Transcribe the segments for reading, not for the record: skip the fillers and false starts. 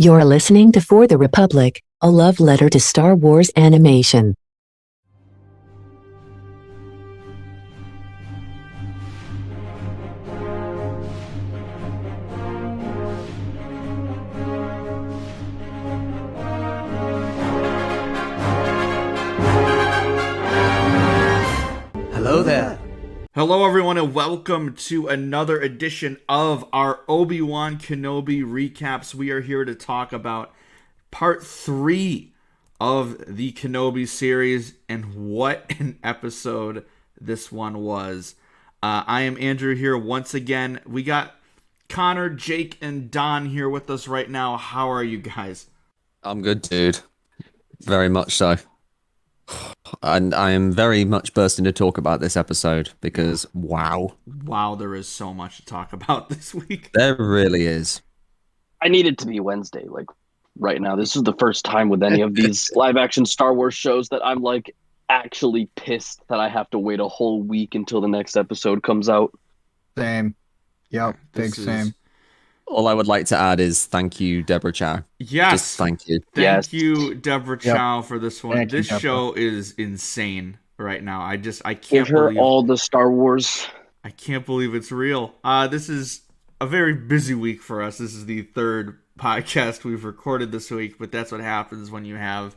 You're listening to For the Republic, a love letter to Star Wars animation. Hello there. Hello everyone and welcome to another edition of our Obi-Wan Kenobi recaps. We are here to talk about part 3 of the Kenobi series, and what an episode this one was. I am Andrew here once again. We got Connor, Jake, and Don here with us right now. How are you guys? I'm good, dude. Very much so. And I am very much bursting to talk about this episode because, wow. Wow, there is so much to talk about this week. There really is. I need it to be Wednesday, like right now. This is the first time with any of these live action Star Wars shows that I'm like actually pissed that I have to wait a whole week until the next episode comes out. Same. Yep, big same. All I would like to add is thank you, Deborah Chow. Yes. Just thank you. Thank you, Deborah Chow, for this one. Thank you, This Deborah. show is insane right now. I can't Give her believe all the Star Wars. I can't believe it's real. This is a very busy week for us. This is the third podcast we've recorded this week, but that's what happens when you have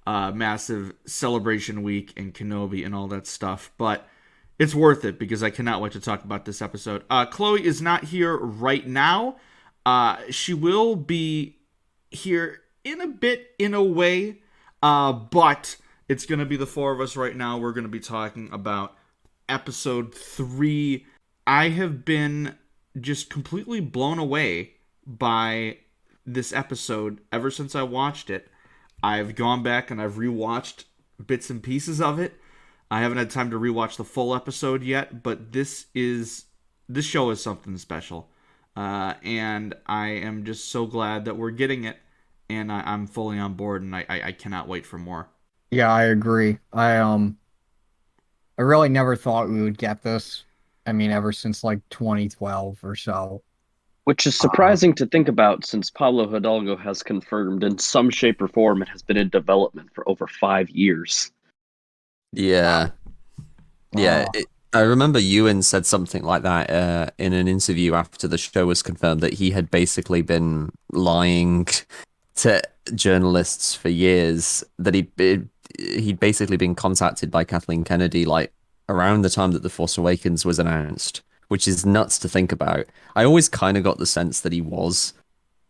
massive celebration week and Kenobi and all that stuff. But it's worth it because I cannot wait to talk about this episode. Chloe is not here right now. She will be here in a bit, in a way, but it's going to be the four of us right now. We're going to be talking about episode 3. I have been just completely blown away by this episode ever since I watched it. I've gone back and I've rewatched bits and pieces of it. I haven't had time to rewatch the full episode yet, but this show is something special. And I am just so glad that we're getting it, and I'm fully on board, and I cannot wait for more. Yeah, I agree. I really never thought we would get this. I mean, ever since like 2012 or so. Which is surprising to think about since Pablo Hidalgo has confirmed in some shape or form it has been in development for over 5 years. Yeah. Yeah. Uh, I remember Ewan said something like that in an interview after the show was confirmed, that he had basically been lying to journalists for years, that he'd basically been contacted by Kathleen Kennedy like around the time that The Force Awakens was announced, which is nuts to think about. I always kind of got the sense that he was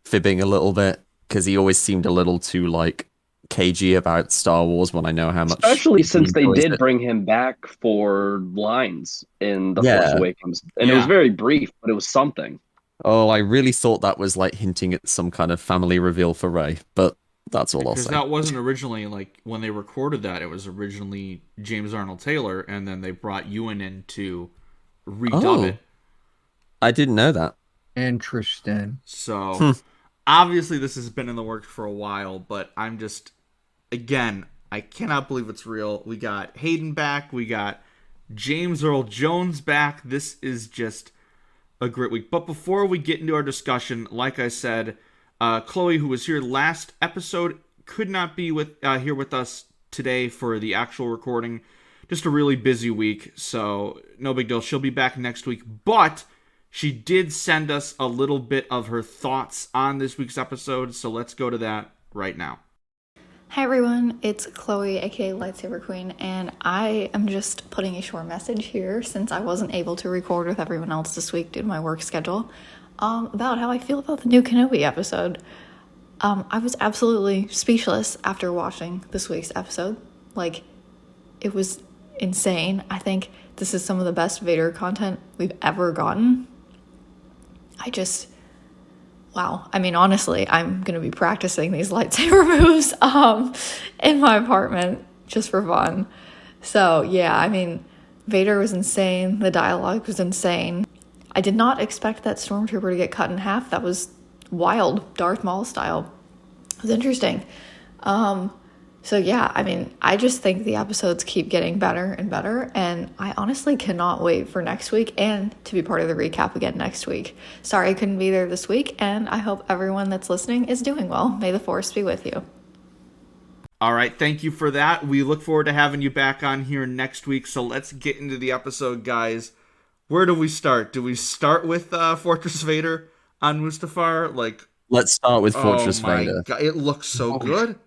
fibbing a little bit because he always seemed a little too like cagey about Star Wars when I know how much. Especially since they enjoys did it. bring him back for lines in The Yeah. Force Awakens. And it was very brief, but it was something. Oh, I really thought that was like hinting at some kind of family reveal for Rey, but that's all I'll Because say. that wasn't originally, like, when they recorded that, it was originally James Arnold Taylor, and then they brought Ewan in to redub it. I didn't know that. Interesting. So, obviously this has been in the works for a while, but I'm just, again, I cannot believe it's real. We got Hayden back. We got James Earl Jones back. This is just a great week. But before we get into our discussion, like I said, Chloe, who was here last episode, could not be here with us today for the actual recording. Just a really busy week, so no big deal. She'll be back next week, but she did send us a little bit of her thoughts on this week's episode, so let's go to that right now. Hi everyone, it's Chloe, aka Lightsaber Queen, and I am just putting a short message here since I wasn't able to record with everyone else this week due to my work schedule, about how I feel about the new Kenobi episode. I was absolutely speechless after watching this week's episode. Like, it was insane. I think this is some of the best Vader content we've ever gotten. Wow. I mean, honestly, I'm going to be practicing these lightsaber moves in my apartment just for fun. So, yeah, I mean, Vader was insane. The dialogue was insane. I did not expect that Stormtrooper to get cut in half. That was wild, Darth Maul style. It was interesting. So yeah, I mean, I just think the episodes keep getting better and better, and I honestly cannot wait for next week and to be part of the recap again next week. Sorry I couldn't be there this week, and I hope everyone that's listening is doing well. May the force be with you. All right, thank you for that. We look forward to having you back on here next week. So let's get into the episode, guys. Where do we start? Do we start with Fortress Vader on Mustafar? Let's start with Fortress oh my Vader. God, it looks so good.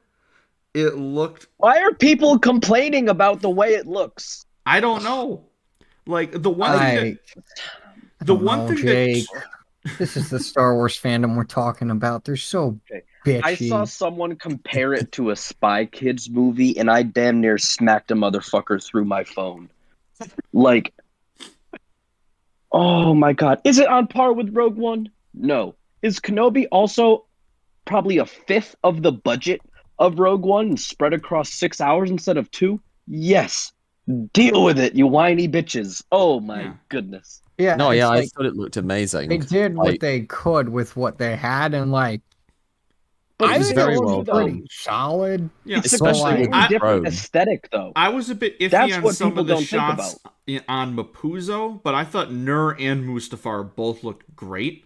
It looked. Why are people complaining about the way it looks? I don't know. Like the one thing I don't know, Jake. This is the Star Wars fandom we're talking about. They're so bitchy. I saw someone compare it to a Spy Kids movie, and I damn near smacked a motherfucker through my phone. Like, oh my God. Is it on par with Rogue One? No. Is Kenobi also probably a fifth of the budget of Rogue One and spread across 6 hours instead of 2? Yes. Deal with it, you whiny bitches. Oh my goodness. Yeah, No, yeah, like, I thought it looked amazing. they did what they could with what they had, and like, But I it was think very it well was pretty done. solid. Yeah, It's Especially a with completely different Rogue. aesthetic, though. I was a bit iffy That's on what some people of the don't think shots on Mapuzo, but I thought Nur and Mustafar both looked great.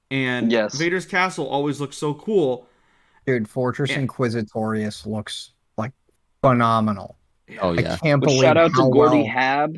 And Yes. Vader's castle always looks so cool. Dude, Fortress Yeah. Inquisitorius looks like phenomenal. Oh I yeah. can't But believe shout out to how Gordy well. Hab.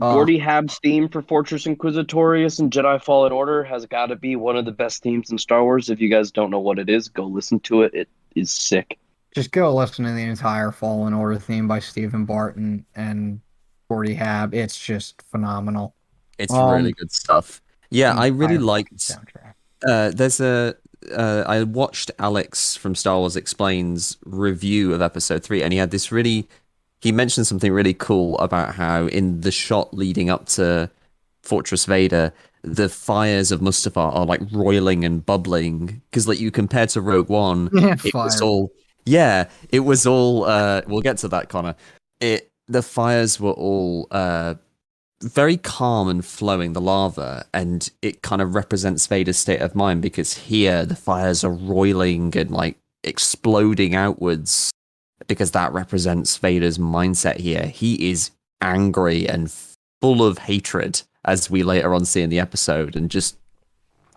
Oh, Gordy Hab's theme for Fortress Inquisitorius and Jedi Fallen Order has got to be one of the best themes in Star Wars. If you guys don't know what it is, go listen to it. It is sick. just go listen to the entire Fallen Order theme by Stephen Barton and Gordy Hab. It's just phenomenal. It's really good stuff. Yeah, I really Entire liked. soundtrack. I watched Alex from Star Wars Explains review of Episode 3, and he had this really. He mentioned something really cool about how in the shot leading up to Fortress Vader, the fires of Mustafar are like roiling and bubbling because, like, you compare to Rogue One, it was Fire. all. We'll get to that, Connor. The fires were all very calm and flowing, the lava, and it kind of represents Vader's state of mind because here the fires are roiling and like exploding outwards because that represents Vader's mindset here. He is angry and full of hatred, as we later on see in the episode, and just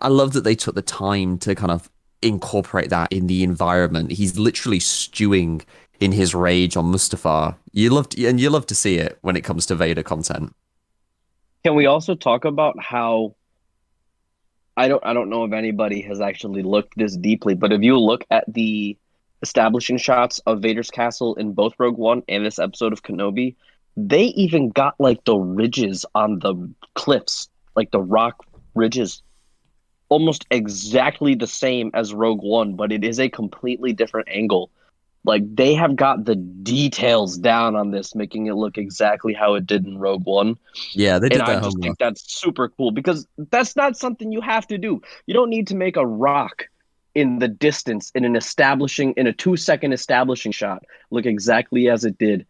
I love that they took the time to kind of incorporate that in the environment. He's literally stewing in his rage on Mustafar. You love to see it when it comes to Vader content. Can we also talk about how I don't know if anybody has actually looked this deeply, but if you look at the establishing shots of Vader's castle in both Rogue One and this episode of Kenobi, they even got like the ridges on the cliffs, like the rock ridges, almost exactly the same as Rogue One, but it is a completely different angle. Like, they have got the details down on this, making it look exactly how it did in Rogue One. Yeah, they did And that I just homework. think that's super cool because that's not something you have to do. You don't need to make a rock in the distance in a 2-second establishing shot look exactly as it did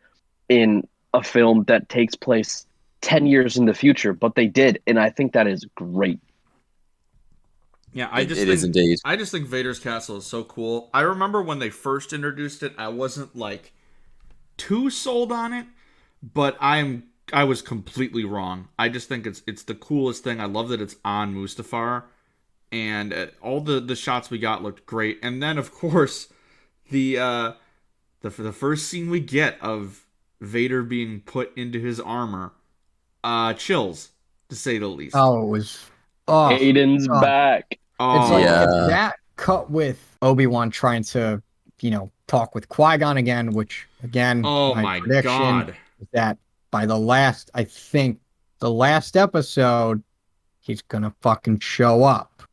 in a film that takes place 10 years in the future, but they did, and I think that is great. Yeah, It is indeed. I just think Vader's castle is so cool. I remember when they first introduced it, I wasn't like too sold on it, but I was completely wrong. I just think it's the coolest thing. I love that it's on Mustafar, and all the shots we got looked great. And then of course the first scene we get of Vader being put into his armor, chills to say the least. Oh, it was. Hayden's back. It's like Yeah. it's that cut with Obi-Wan trying to, talk with Qui-Gon again, which again, Oh my prediction God. is that by the last episode, he's gonna fucking show up.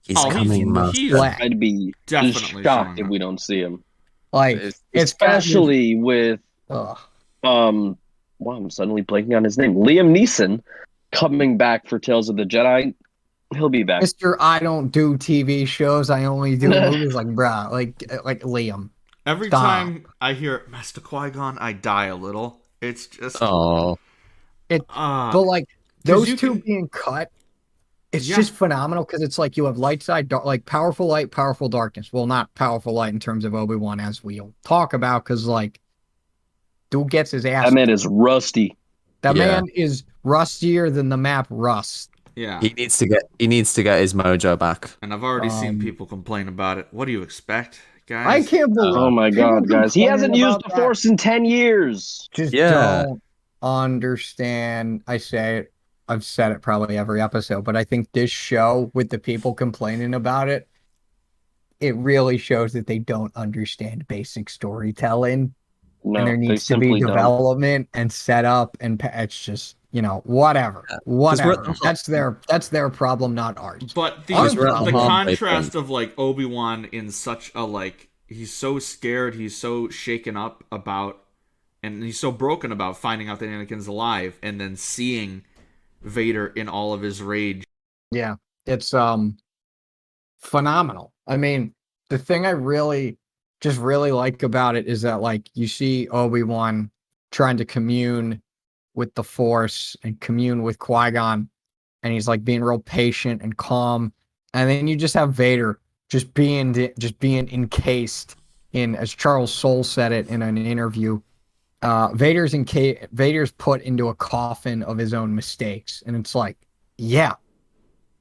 He's coming, he's Master. I'd be definitely shocked showing if up. we don't see him. Like Especially with ugh. wow, I'm suddenly blanking on his name. Liam Neeson coming back for Tales of the Jedi. He'll be back. Mr. I don't do TV shows. I only do movies. Like, bruh, like Liam. Every Stop. time I hear Master Qui-Gon, I die a little. It's just Oh, But like 'cause those you two can- being cut, it's just phenomenal because it's like you have light side, like powerful light, powerful darkness. Well, not powerful light in terms of Obi-Wan, as we'll talk about, because like dude gets his ass. That man is rusty. That man is rustier than the map Rust. Yeah. He needs to get his mojo back. And I've already seen people complain about it. What do you expect, guys? I can't believe. Oh my god, guys! He hasn't used the Force in 10 years. Just don't understand. I've said it probably every episode, but I think this show, with the people complaining about it, it really shows that they don't understand basic storytelling. No, and there needs to be development and setup, and it's just, whatever. That's their problem, not ours. But the contrast of like Obi-Wan in such a like, he's so scared, he's so shaken up about, and he's so broken about finding out that Anakin's alive, and then seeing Vader in all of his rage. Yeah, it's phenomenal. I mean, the thing I really like about it is that like you see Obi-Wan trying to commune with the Force and commune with Qui-Gon, and he's like being real patient and calm, and then you just have Vader just being encased in, as Charles Soule said it in an interview, Vader's put into a coffin of his own mistakes, and it's like, yeah,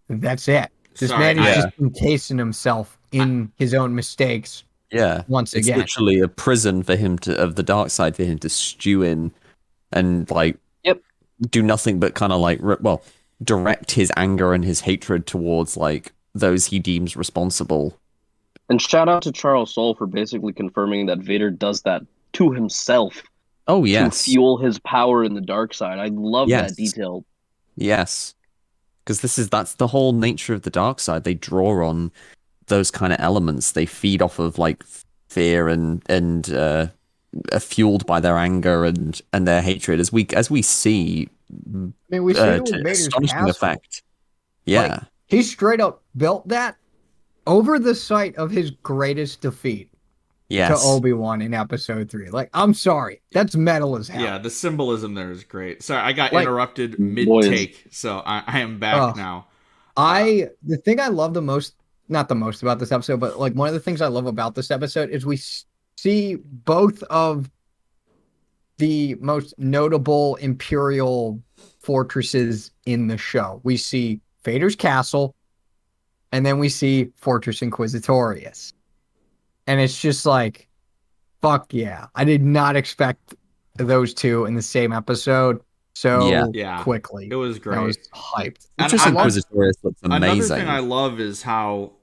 that's it. This man is just encasing himself in his own mistakes. Yeah, once again, it's literally a prison for him of the dark side for him to stew in, and like, do nothing but kind of like, direct his anger and his hatred towards like those he deems responsible. And shout out to Charles Soule for basically confirming that Vader does that to himself. Oh yes, to fuel his power in the dark side. I love that detail. Yes, because that's the whole nature of the dark side. They draw on those kind of elements. They feed off of like fear and are fueled by their anger and their hatred. As we see, we see it with Vader's astonishing effect. Yeah, like, he straight up built that over the site of his greatest defeat. Yes. To Obi-Wan in episode 3. Like, I'm sorry. That's metal as hell. Yeah, the symbolism there is great. Sorry, I got interrupted mid-take, so I am back now. The thing I love the most, not the most about this episode, but like one of the things I love about this episode is we see both of the most notable Imperial fortresses in the show. We see Vader's castle, and then we see Fortress Inquisitorius. And it's just like, fuck yeah. I did not expect those two in the same episode so quickly. It was great. I was hyped. Inquisitorius looks amazing. Another thing I love is how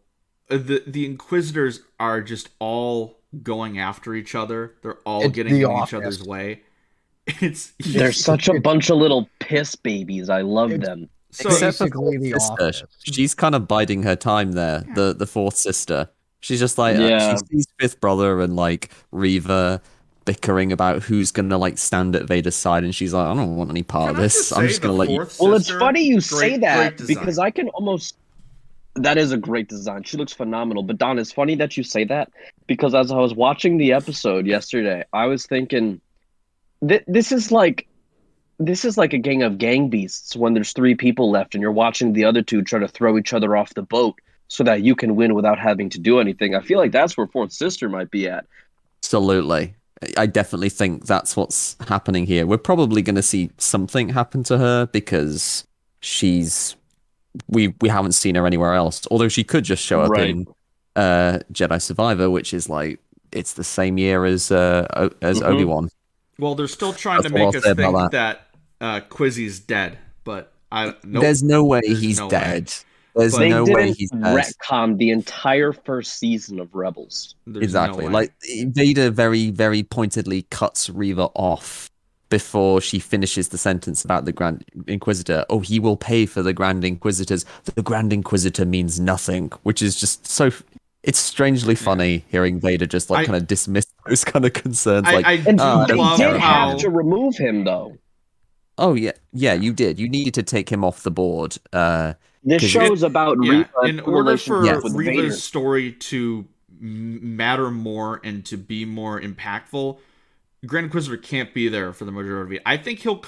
the Inquisitors are just all going after each other. They're all getting in each other's way. They're such a bunch of little piss babies. I love them. So basically the Office. She's kind of biding her time there, the fourth sister. She's just like, she sees fifth brother and like Reva bickering about who's gonna like stand at Vader's side, and she's like, I don't want any part of this. I'm just gonna let you. Well, it's funny you say that because I can almost. That is a great design. She looks phenomenal. But Don, it's funny that you say that because as I was watching the episode yesterday, I was thinking, this is like a gang of gang beasts when there's 3 people left, and you're watching the other 2 try to throw each other off the boat so that you can win without having to do anything. I feel like that's where Fourth Sister might be at. Absolutely. I definitely think that's what's happening here. We're probably going to see something happen to her because we haven't seen her anywhere else. Although she could just show up in Jedi Survivor, which is like, it's the same year as Obi-Wan. Well, they're still trying to make us think that Quizzy's dead, but there's no way he's dead. There's no way he's dead. Retcon the entire first season of Rebels. Exactly. Like Vader very, very pointedly cuts Reva off before she finishes the sentence about the Grand Inquisitor. Oh, he will pay for the Grand Inquisitors. The Grand Inquisitor means nothing, which is just so. It's strangely funny hearing Vader just like kind of dismiss those kind of concerns. They did have to remove him though. Oh yeah, you did. You needed to take him off the board. This show's about Reva. In order for Reva's story to matter more and to be more impactful, Grand Inquisitor can't be there for the majority of it. I think he'll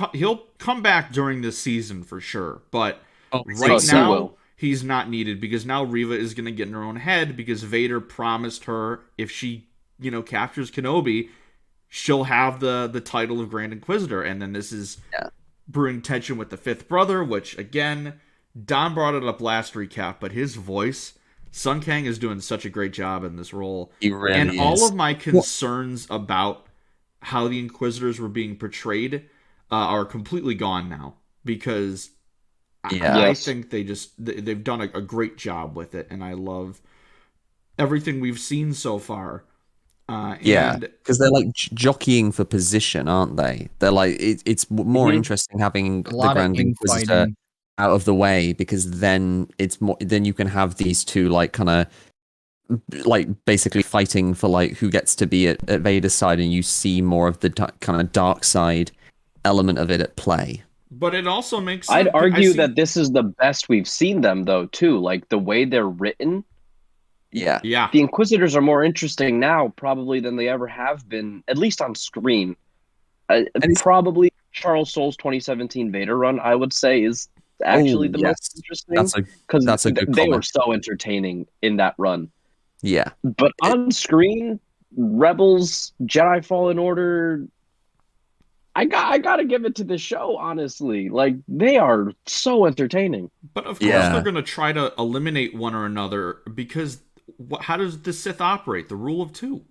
come back during this season for sure, but right now he's not needed because now Reva is going to get in her own head because Vader promised her if she, captures Kenobi, she'll have the title of Grand Inquisitor. And then this is brewing tension with the fifth brother, which, again, Don brought it up last recap, but his voice, Sun Kang is doing such a great job in this role. He really and is. all of my concerns about how the Inquisitors were being portrayed are completely gone now because I think they've done a great job with it, and I love everything we've seen so far. Because they're like jockeying for position, aren't they? They're like it's more interesting having the Grand Inquisitor out of the way because then it's more. Then you can have these two like kind of like basically fighting for like who gets to be at Vader's side, and you see more of the kind of dark side element of it at play. But it also makes I'd argue that this is the best we've seen them though too, like the way they're written. Yeah. The Inquisitors are more interesting now probably than they ever have been, at least on screen. Probably Charles Soule's 2017 Vader run, I would say, is actually the most interesting because they were so entertaining in that run. Yeah. But on screen, Rebels, Jedi Fallen Order, I gotta give it to the show, honestly. Like, they are so entertaining. But of course they're going to try to eliminate one or another because how does the Sith operate? The rule of two.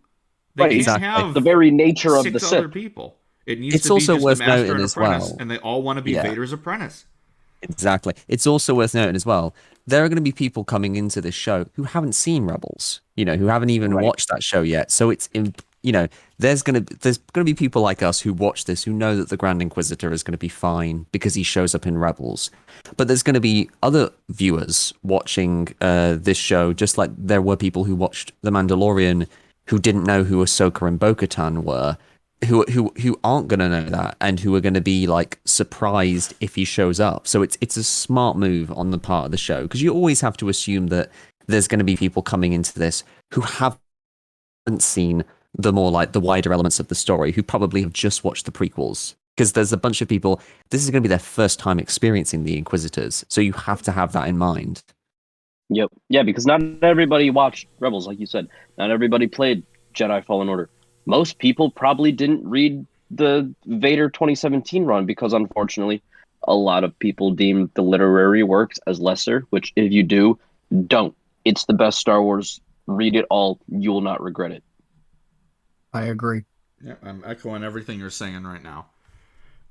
They can't have the very nature of the six other Sith. People. It needs to be just worth the master noting and as apprentice, well. and they all want to be Vader's apprentice. Exactly. It's also worth noting as well, there are going to be people coming into this show who haven't seen Rebels, who haven't even watched that show yet. So it's, there's going to be people like us who watch this who know that the Grand Inquisitor is going to be fine because he shows up in Rebels. But there's going to be other viewers watching this show, just like there were people who watched The Mandalorian who didn't know who Ahsoka and Bo-Katan were, who aren't going to know that and who are going to be like surprised if he shows up. So it's a smart move on the part of the show because you always have to assume that there's going to be people coming into this who haven't seen the more like the wider elements of the story, who probably have just watched the prequels, because there's a bunch of people, this is going to be their first time experiencing the Inquisitors, so you have to have that in mind. Yep. Yeah, because not everybody watched Rebels, like you said. Not everybody played Jedi Fallen Order. Most people probably didn't read the Vader 2017 run because, unfortunately, a lot of people deem the literary works as lesser, which if you do, don't. It's the best Star Wars. Read it all. You will not regret it. I agree. Yeah, I'm echoing everything you're saying right now.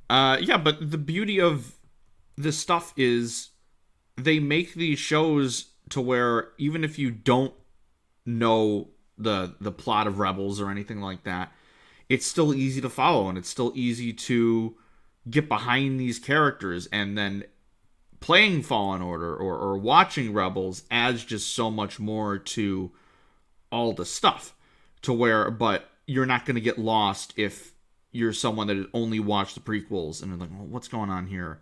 But the beauty of this stuff is they make these shows to where even if you don't know the plot of Rebels or anything like that, it's still easy to follow and it's still easy to get behind these characters, and then playing Fallen Order or watching Rebels adds just so much more to all the stuff but you're not going to get lost if you're someone that had only watched the prequels and are like, well, what's going on here?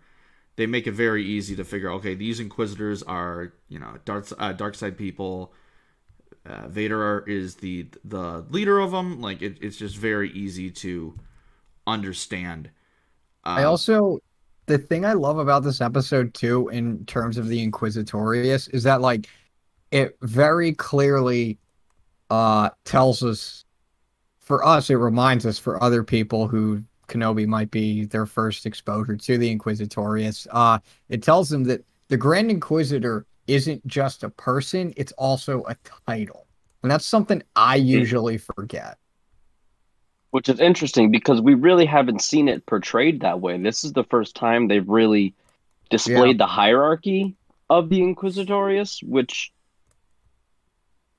They make it very easy to figure, okay, these Inquisitors are, dark side people. Vader is the leader of them. Like it's just very easy to understand. The thing I love about this episode too, in terms of the Inquisitorius, is that like it very clearly tells us, for us, it reminds us for other people who Kenobi might be their first exposure to the Inquisitorius. It tells them that the Grand Inquisitor isn't just a person, it's also a title. And that's something I usually forget. Which is interesting because we really haven't seen it portrayed that way. This is the first time they've really displayed the hierarchy of the Inquisitorius, which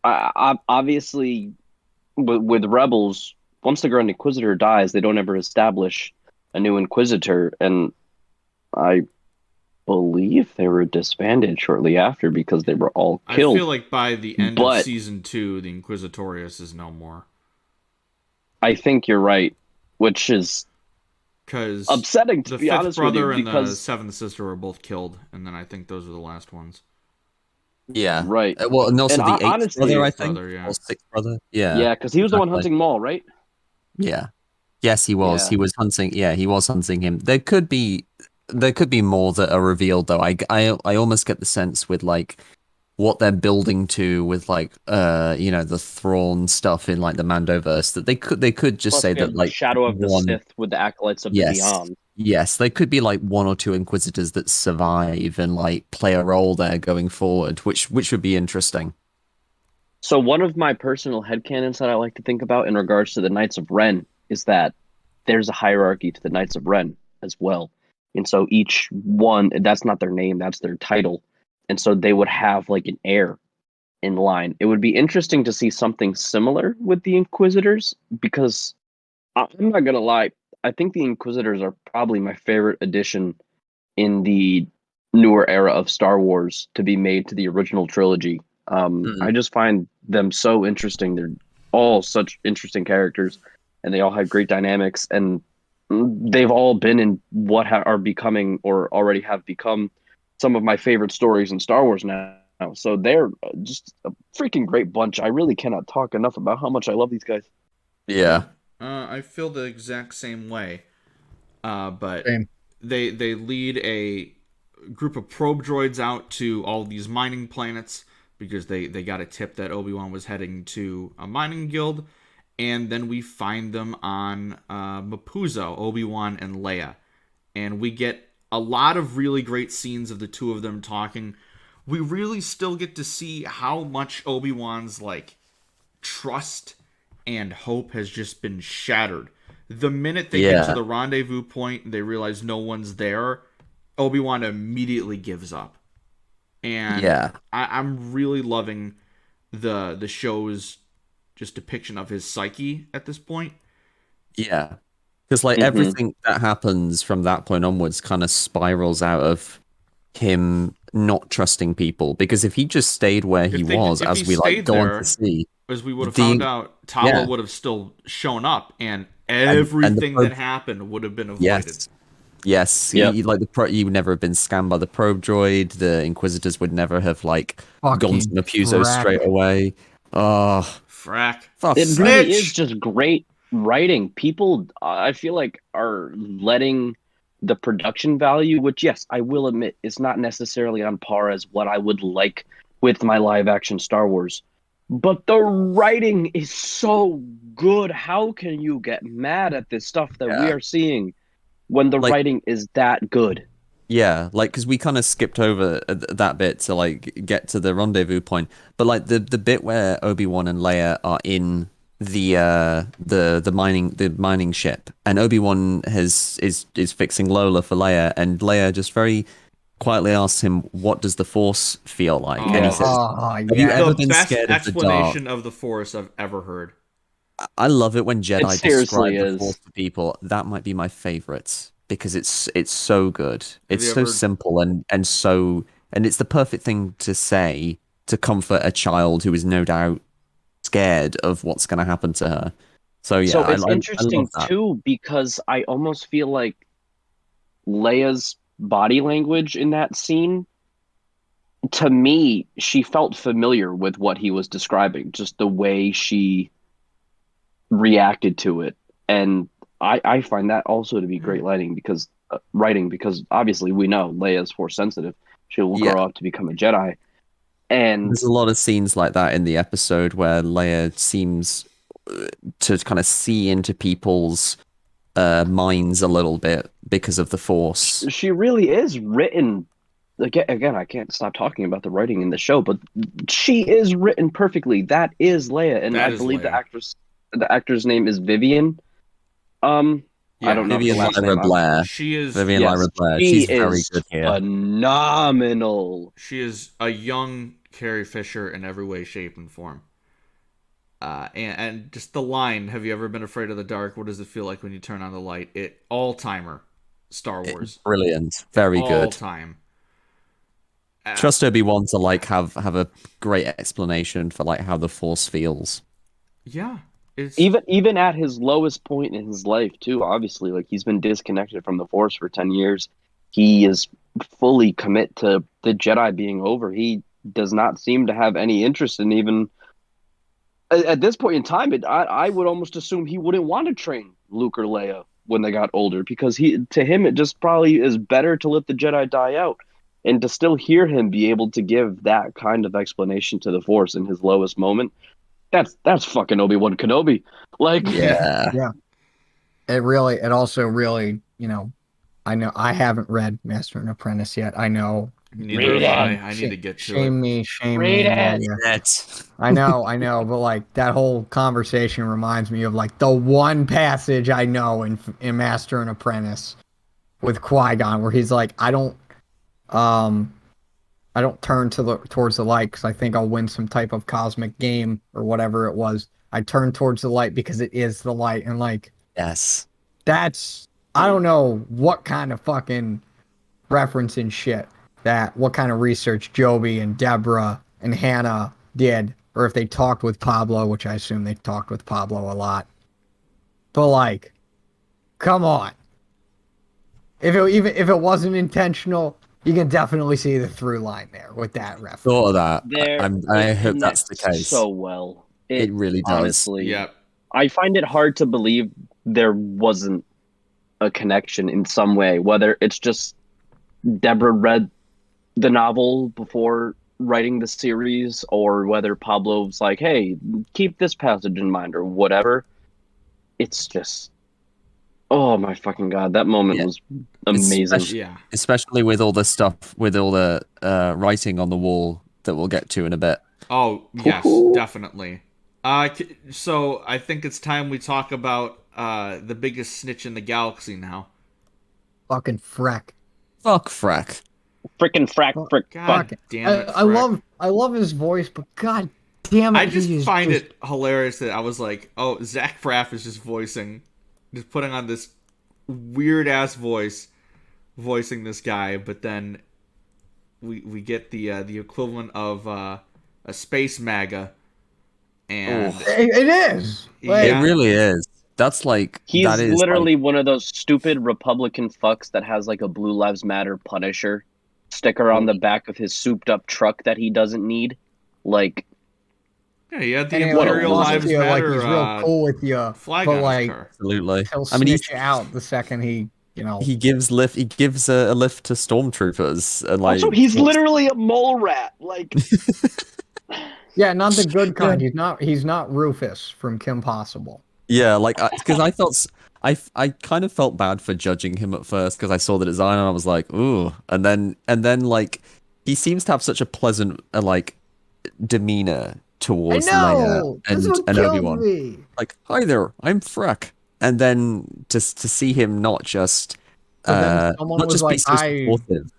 obviously with Rebels, once the Grand Inquisitor dies, they don't ever establish a new Inquisitor, and I believe they were disbanded shortly after because they were all killed. I feel like by the end of season 2, the Inquisitorius is no more. I think you're right, which is upsetting to be honest with you. The fifth brother and the seventh sister were both killed, and then I think those were the last ones. Yeah, right. Well, and also the eighth brother, I think, or sixth brother. Yeah, yeah, because he was the one hunting Maul, right? Yeah. Yes, he was. Yeah. He was hunting. Yeah, he was hunting him. There could be there could be more that are revealed though. I almost get the sense with like what they're building to with like the Thrawn stuff in like the Mandoverse that they could just Plus, say we have that the like Shadow of the one. Sith with the Acolytes of the Yes. Beyond. Yes, they could be like one or two Inquisitors that survive and like play a role there going forward, which would be interesting. So one of my personal headcanons that I like to think about in regards to the Knights of Ren is that there's a hierarchy to the Knights of Ren as well. And so each one, that's not their name, that's their title. And so they would have like an heir in line. It would be interesting to see something similar with the Inquisitors because I'm not going to lie, I think the Inquisitors are probably my favorite addition in the newer era of Star Wars to be made to the original trilogy. I just find them so interesting. They're all such interesting characters, and they all have great dynamics. And they've all been in what are becoming or already have become some of my favorite stories in Star Wars now. So they're just a freaking great bunch. I really cannot talk enough about how much I love these guys. Yeah. I feel the exact same way. But Same. they lead a group of probe droids out to all these mining planets because they got a tip that Obi-Wan was heading to a mining guild, and then we find them on Mapuzo, Obi-Wan and Leia, and we get a lot of really great scenes of the two of them talking. We really still get to see how much Obi-Wan's like trust and hope has just been shattered. The minute they get to the rendezvous point and they realize no one's there, Obi-Wan immediately gives up. And I'm really loving the show's just depiction of his psyche at this point. Yeah. Because like everything that happens from that point onwards kind of spirals out of him not trusting people. Because if he just stayed where he was, as we like go on to see, as we would have found out, Tala would have still shown up, and everything that happened would have been avoided. Yes. Yep. He would never have been scammed by the probe droid. The Inquisitors would never have like gone to Mapuzo straight away. Oh, frack! It really is just great writing. People, I feel like, are letting the production value, which yes, I will admit, is not necessarily on par as what I would like with my live action Star Wars. But the writing is so good. How can you get mad at this stuff that we are seeing when the writing is that good? Yeah, like because we kind of skipped over that bit to like get to the rendezvous point, but like the bit where Obi-Wan and Leia are in the mining ship, and Obi-Wan is fixing Lola for Leia, and Leia just very quietly asks him, "What does the Force feel like?" And he says, "Have you ever been scared of the dark?" Explanation of the Force I've ever heard. I love it when Jedi seriously describe the Force to people. That might be my favorite because it's so good. It's so simple and it's the perfect thing to say to comfort a child who is no doubt scared of what's going to happen to her. So yeah, so it's I interesting love that. too because I almost feel like Leia's body language in that scene, to me, she felt familiar with what he was describing, just the way she reacted to it. And I find that also to be great writing because obviously we know Leia's Force sensitive. She will grow up to become a Jedi. And there's a lot of scenes like that in the episode where Leia seems to kind of see into people's minds a little bit because of the Force. She really is written. Again, I can't stop talking about the writing in the show, but she is written perfectly. That is Leia, and I believe Leia. the actor's name is Vivian. I don't know Vivian the last Lyra name. Blair. She is Vivian Lyra Blair. She She's very is good here. phenomenal. She is a young Carrie Fisher in every way, shape, and form. And just the line, "Have you ever been afraid of the dark? What does it feel like when you turn on the light?" It all-timer Star Wars. Brilliant. Very good. All time. Trust Obi-Wan to like have a great explanation for like how the Force feels. Yeah. Even at his lowest point in his life too, obviously, like he's been disconnected from the Force for 10 years. He is fully commit to the Jedi being over. He does not seem to have any interest in even at this point in time. I would almost assume he wouldn't want to train Luke or Leia when they got older, because to him it just probably is better to let the Jedi die out, and to still hear him be able to give that kind of explanation to the Force in his lowest moment. That's fucking Obi-Wan Kenobi. Like, Yeah. Yeah. It also really, I know I haven't read Master and Apprentice yet. I know. Neither have I. I need to get to it. Shame me. Yeah. That's I know, but like that whole conversation reminds me of like the one passage I know in Master and Apprentice with Qui-Gon where he's like, I don't turn towards the light because I think I'll win some type of cosmic game or whatever it was. I turn towards the light because it is the light, and like yes. that's I don't know what kind of fucking reference and shit what kind of research Joby and Deborah and Hannah did, or if they talked with Pablo, which I assume they talked with Pablo a lot. But like, come on. If it wasn't intentional, you can definitely see the through line there with that reference. Thought of that. I it hope that's the connects case. so well. It really does. Honestly, Yep. I find it hard to believe there wasn't a connection in some way, whether it's just Deborah read the novel before writing the series, or whether Pablo's like, hey, keep this passage in mind, or whatever. It's just, oh my fucking God, that moment was amazing. Especially with all the stuff, with all the writing on the wall that we'll get to in a bit. Oh, yes, definitely. So I think it's time we talk about the biggest snitch in the galaxy now. Fucking Freck. Fuck Freck. Freaking Freck. God damn it, I love his voice, but god damn it. I just find it hilarious that I was like, oh, Zach Braff is just putting on this weird ass voicing this guy, but then we get the equivalent of a space MAGA, and it is. It really is. That's like he's that is literally one of those stupid Republican fucks that has like a Blue Lives Matter Punisher sticker on the back of his souped up truck that he doesn't need. Like, yeah, he had the Imperial Lives Matter. Like he's real cool with you, flag but on like, his car. Absolutely. He'll snitch you out the second he gives a lift to stormtroopers, and like also he's literally a mole rat. Like, yeah, not the good kind. He's not Rufus from Kim Possible. Yeah, like because I kind of felt bad for judging him at first because I saw the design and I was like, ooh, and then like he seems to have such a pleasant like demeanor towards Leia and Obi-Wan. Like, hi there, I'm Freck, and then just to see him not just not just be so supportive,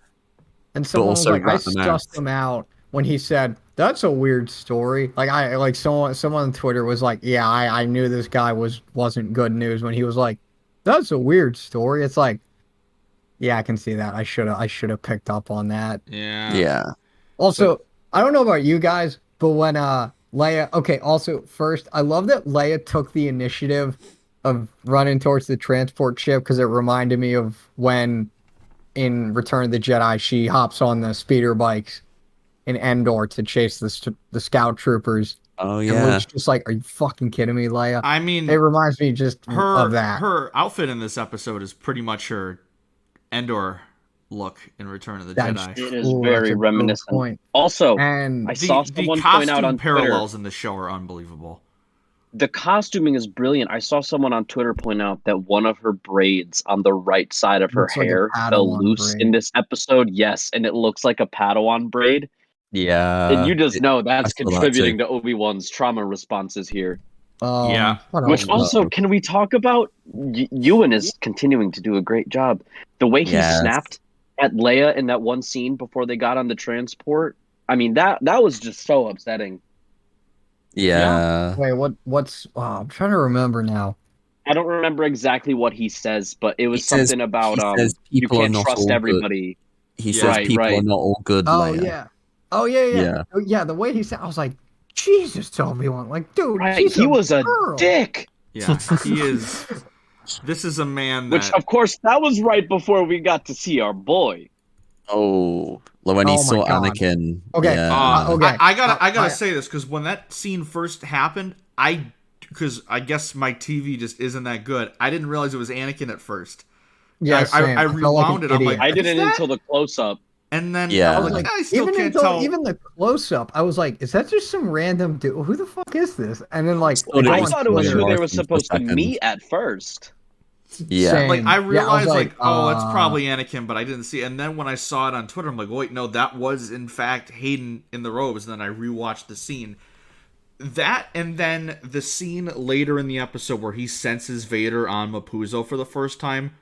and someone was like, I sussed him out when he said, that's a weird story. Like someone on Twitter was like, yeah, I knew this guy wasn't good news when he was like, that's a weird story. It's like, yeah, I can see that. I should have picked up on that. Yeah. Also, I don't know about you guys, but when Leia, okay, also first, I love that Leia took the initiative of running towards the transport ship because it reminded me of when in Return of the Jedi she hops on the speeder bikes in Endor to chase the scout troopers. Oh and yeah. Luke's just like, are you fucking kidding me, Leia? I mean, it reminds me just of that. Her outfit in this episode is pretty much her Endor look in Return of the Jedi. It is very reminiscent. Also, and I saw someone point out on parallels Twitter, in the show are unbelievable. The costuming is brilliant. I saw someone on Twitter point out that one of her braids on the right side of her hair fell loose in this episode. Yes, and it looks like a Padawan braid. Yeah. And you just know that's contributing to Obi-Wan's trauma responses here. Yeah. Which also, can we talk about Ewan is continuing to do a great job. The way he snapped at Leia in that one scene before they got on the transport. I mean, that was just so upsetting. Yeah. Wait, what's I'm trying to remember now. I don't remember exactly what he says, but it was something about you can't trust everybody. He says people are not all good. Oh Leia. yeah. Yeah, the way he said, I was like, Jesus, Obi-Wan, like, dude, he was a dick. Yeah, he is. This is a man that... Which, of course, that was right before we got to see our boy. Oh, when he saw Anakin. Okay. Yeah. I gotta say this because when that scene first happened, I because I guess my TV just isn't that good. I didn't realize it was Anakin at first. Yeah, I felt like rewound an it. I'm like, idiot. I "Is didn't that?" until the close-up. And then Yeah. I was Like, like, I still even can't until tell. even the close up, I was like, "Is that just some random dude? Who the fuck is this?" And then like, Still I go didn't I on thought it was Twitter, who they were Morrison for a supposed to second. meet at first. Yeah. Same. Like I Yeah, realized, was like, oh, it's probably Anakin, but I didn't see it. And then when I saw it on Twitter, I'm like, wait, no, that was in fact Hayden in the robes. And then I rewatched the scene. That, and then the scene later in the episode where he senses Vader on Mapuzo for the first time,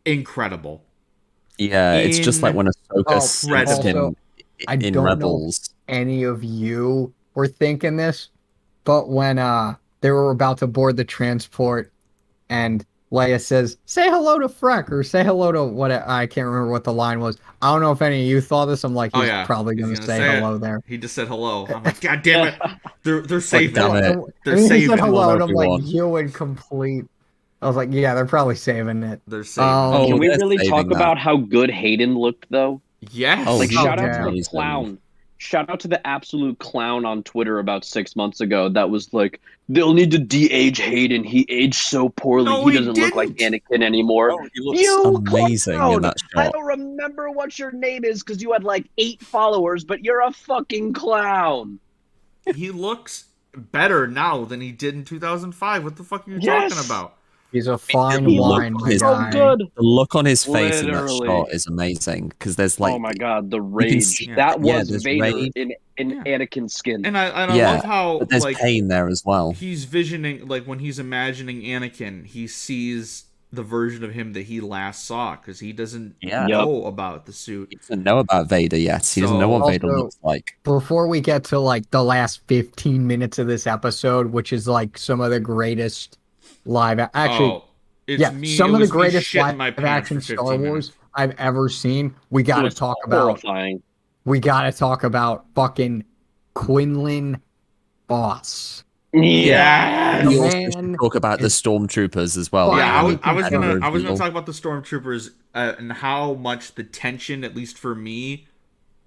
incredible. Yeah, it's just like when Ahsoka sensed Incredible. him I in don't know Rebels. any of you were thinking this, but when they were about to board the transport and Leia says, "Say hello to Freck," or say hello to what, I can't remember what the line was. I don't know if any of you thought this. I'm like, Oh he's yeah, probably He's gonna gonna say say hello it. there. He just said hello. I'm like, God damn it, they're saving damn it. it. They're And he saving said it. hello, and I'm like, Obi-Wan. you in complete. I was like, yeah, they're probably saving it. They're saving Oh, it. Can we they're really saving talk that. about how good Hayden looked, though? Yes. Oh, Like, he shout out yeah. to the amazing. clown. Shout out to the absolute clown on Twitter about 6 months ago that was like, they'll need to de-age Hayden. He aged so poorly. No, he he doesn't look like didn't. Anakin anymore. Oh, he looks You amazing clown! in that I shot. don't remember what your name is because you had like 8 followers, but you're a fucking clown. He looks better now than he did in 2005. What the fuck are you Yes. talking about? He's a fine He wine, looked my so guy. good. The look on his face in Literally. that shot is amazing because there's like, Oh my god, the you can rage. see That was there's Vader rage. in Yeah. Anakin's skin. And I Yeah, love how but there's like pain there as well. he's visioning, like when he's imagining Anakin, he sees the version of him that he last saw because he doesn't Yeah. know about the suit. He doesn't know about Vader yet. He doesn't know what So- Vader Also- looks like. Before we get to like the last 15 minutes of this episode, which is like some of the greatest actually, Oh, it's yeah, me. some it of the was me greatest shitting my live pants action for 15 Star minutes. Wars I've ever seen. We It gotta was talk about. horrifying. We gotta talk about fucking Quinlan Boss. Yeah. We The also man should talk about the stormtroopers as well. Well, Yeah, I I was think gonna so. talk about the stormtroopers and how much the tension, at least for me,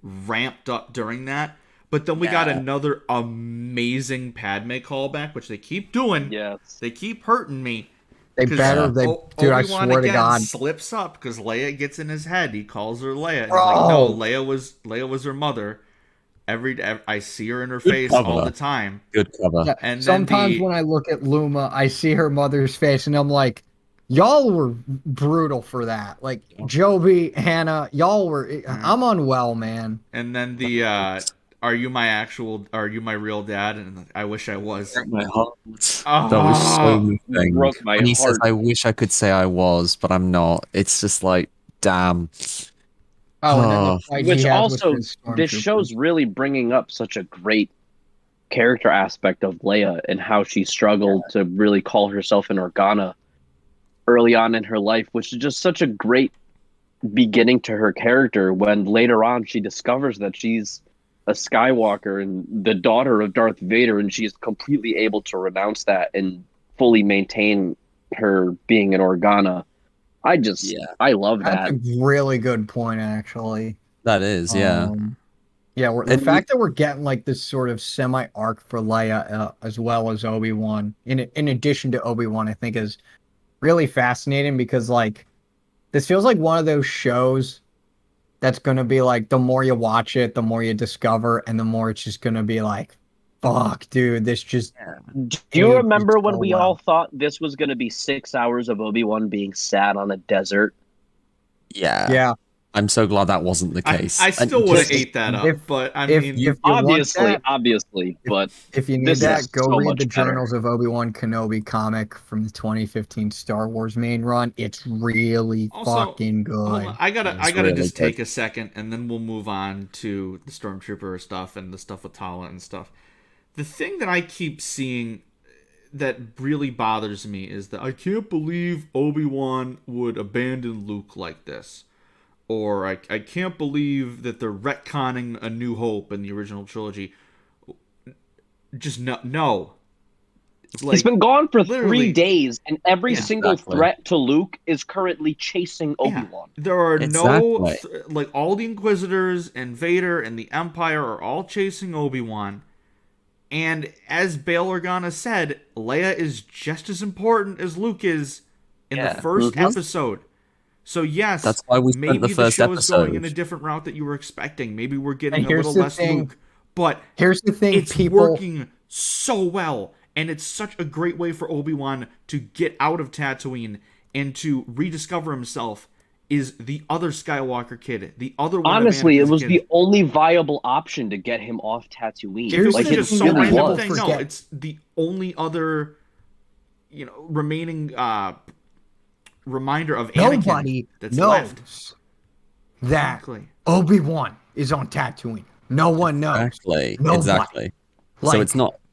ramped up during that. But then we got Yeah. another amazing Padme callback, which they keep doing. Yes. They keep hurting me. They 'Cause better. They, dude, I Obi-Wan swear to again God. slips up because Leia gets in his head. He calls her Leia. And he's Bro. like, no, Leia was her mother. I see her in her face cover. all the time. Good cover. Yeah, And then sometimes the- when I look at Luma, I see her mother's face, and I'm like, y'all were brutal for that. Like Joby, Hannah, y'all were. I'm unwell, man. And then the are you my real dad? And I wish I was. My heart. Oh. That was so moving. Broke my When he says, heart. "I wish I could say I was, but I'm not." It's just like, damn. Oh, and then Oh. the fight Which he has also, with the this stormtroopers. show's really bringing up such a great character aspect of Leia and how she struggled to really call herself an Organa early on in her life, which is just such a great beginning to her character when later on she discovers that she's a Skywalker and the daughter of Darth Vader, and she's completely able to renounce that and fully maintain her being an Organa. I love That's that. a really good point, actually. That is, yeah. Yeah, the And fact that we're getting like this sort of semi arc for Leia as well as Obi-Wan, in addition to Obi-Wan, I think is really fascinating because like this feels like one of those shows that's gonna be like the more you watch it, the more you discover, and the more it's just gonna be like, fuck, dude, this just. Do you aged remember when so we well. all thought this was going to be 6 hours of Obi-Wan being sad on a desert? Yeah. Yeah, I'm so glad that wasn't the case. I And still would have just- ate that up, if- but I if mean, you want that, Obviously, but if you need this that, is go so read much the better. Journals of Obi-Wan Kenobi comic from the 2015 Star Wars main run. It's really Also, fucking hold good. on, I gotta It's really really just good. take a second, and then we'll move on to the stormtrooper stuff and the stuff with Tala and stuff. The thing that I keep seeing that really bothers me is that I can't believe Obi-Wan would abandon Luke like this. Or I can't believe that they're retconning A New Hope in the original trilogy. Just no. Like, he's been gone for literally- 3 days, and every Yeah, single exactly. threat to Luke is currently chasing yeah, Obi-Wan. there are Exactly. like all the Inquisitors and Vader and the Empire are all chasing Obi-Wan. And as Bail Organa said, Leia is just as important as Luke is in the first episode. So yes, that's why we spent maybe the first show is going in a episode. different route that you were expecting. Maybe we're getting And a here's little the less thing. Luke, but Here's the thing, it's people. working so well, and it's such a great way for Obi-Wan to get out of Tatooine and to rediscover himself. Is the other Skywalker kid, the other one? Honestly, it of Anakin's was kids. the only viable option to get him off Tatooine. If it was Like, just it some really random was. thing, no, it's the only other, remaining reminder of Anakin Nobody that's knows left. that Exactly. Obi-Wan is on Tatooine. No one knows. Exactly. Nobody. Exactly. So Like,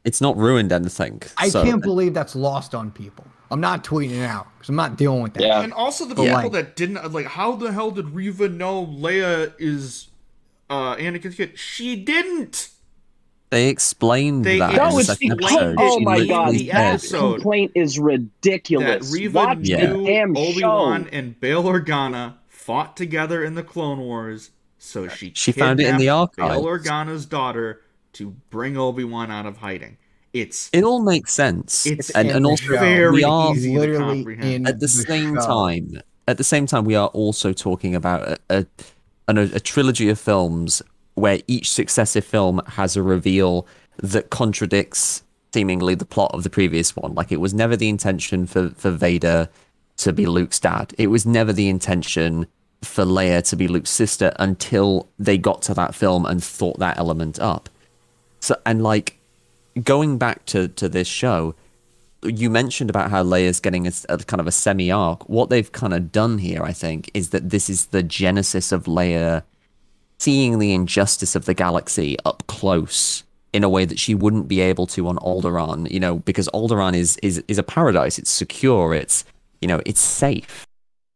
it's not ruined anything. I So- can't believe that's lost on people. I'm not tweeting it out because I'm not dealing with that. Yeah. And also the But, people like- that didn't, like, how the hell did Reva know Leia is Anakin's kid? She didn't. They explained They that in No, the it's second because, explained episode. it oh She my in god, literally the that said- episode. complaint is That ridiculous. Reva Watch Yeah. the knew damn Obi-Wan show. and Bail Organa fought together in the Clone Wars, so she found it in the kidnapped archives. Bail Organa's daughter to bring Obi-Wan out of hiding. It all makes sense. It's and in the also show. very we are easy to literally comprehend. in at the the same show. time. At the same time, we are also talking about a trilogy of films where each successive film has a reveal that contradicts seemingly the plot of the previous one. Like, it was never the intention for Vader to be Luke's dad. It was never the intention for Leia to be Luke's sister until they got to that film and thought that element up. So, and like, going back to this show, you mentioned about how Leia's getting a kind of a semi-arc. What they've kind of done here, I think, is that this is the genesis of Leia seeing the injustice of the galaxy up close in a way that she wouldn't be able to on Alderaan, because Alderaan is a paradise. It's secure. It's, it's safe.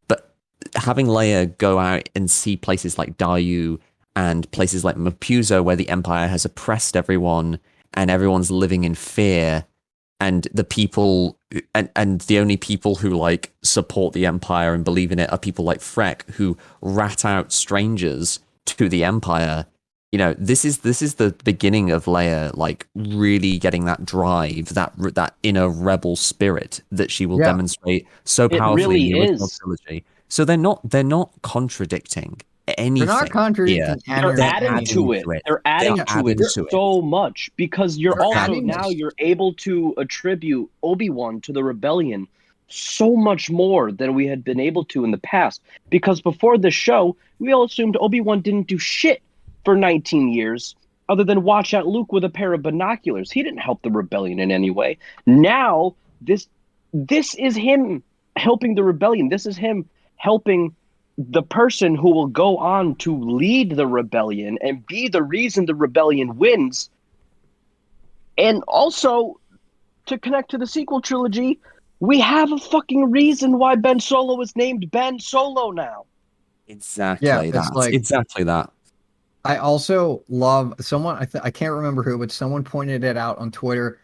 But having Leia go out and see places like Dayu and places like Mapuzo, where the Empire has oppressed everyone and everyone's living in fear, and the people and the only people who like support the Empire and believe in it are people like Freck, who rat out strangers to the Empire. This is the beginning of Leia like really getting that drive, that inner rebel spirit that she will demonstrate so It powerfully really in the original is. trilogy. So they're not contradicting anything. They're not contradicting here. They're anything. adding to it. They're adding to it so much, because you're They're also adding now this. you're able to attribute Obi-Wan to the rebellion so much more than we had been able to in the past. Because before the show, we all assumed Obi-Wan didn't do shit for 19 years other than watch out Luke with a pair of binoculars. He didn't help the rebellion in any way. Now this is him helping the rebellion. This is him helping the person who will go on to lead the rebellion and be the reason the rebellion wins. And also, to connect to the sequel trilogy, we have a fucking reason why Ben Solo is named Ben Solo now. Exactly Yeah, it's that. like- Exactly that. I also love someone. I can't remember who, but someone pointed it out on Twitter.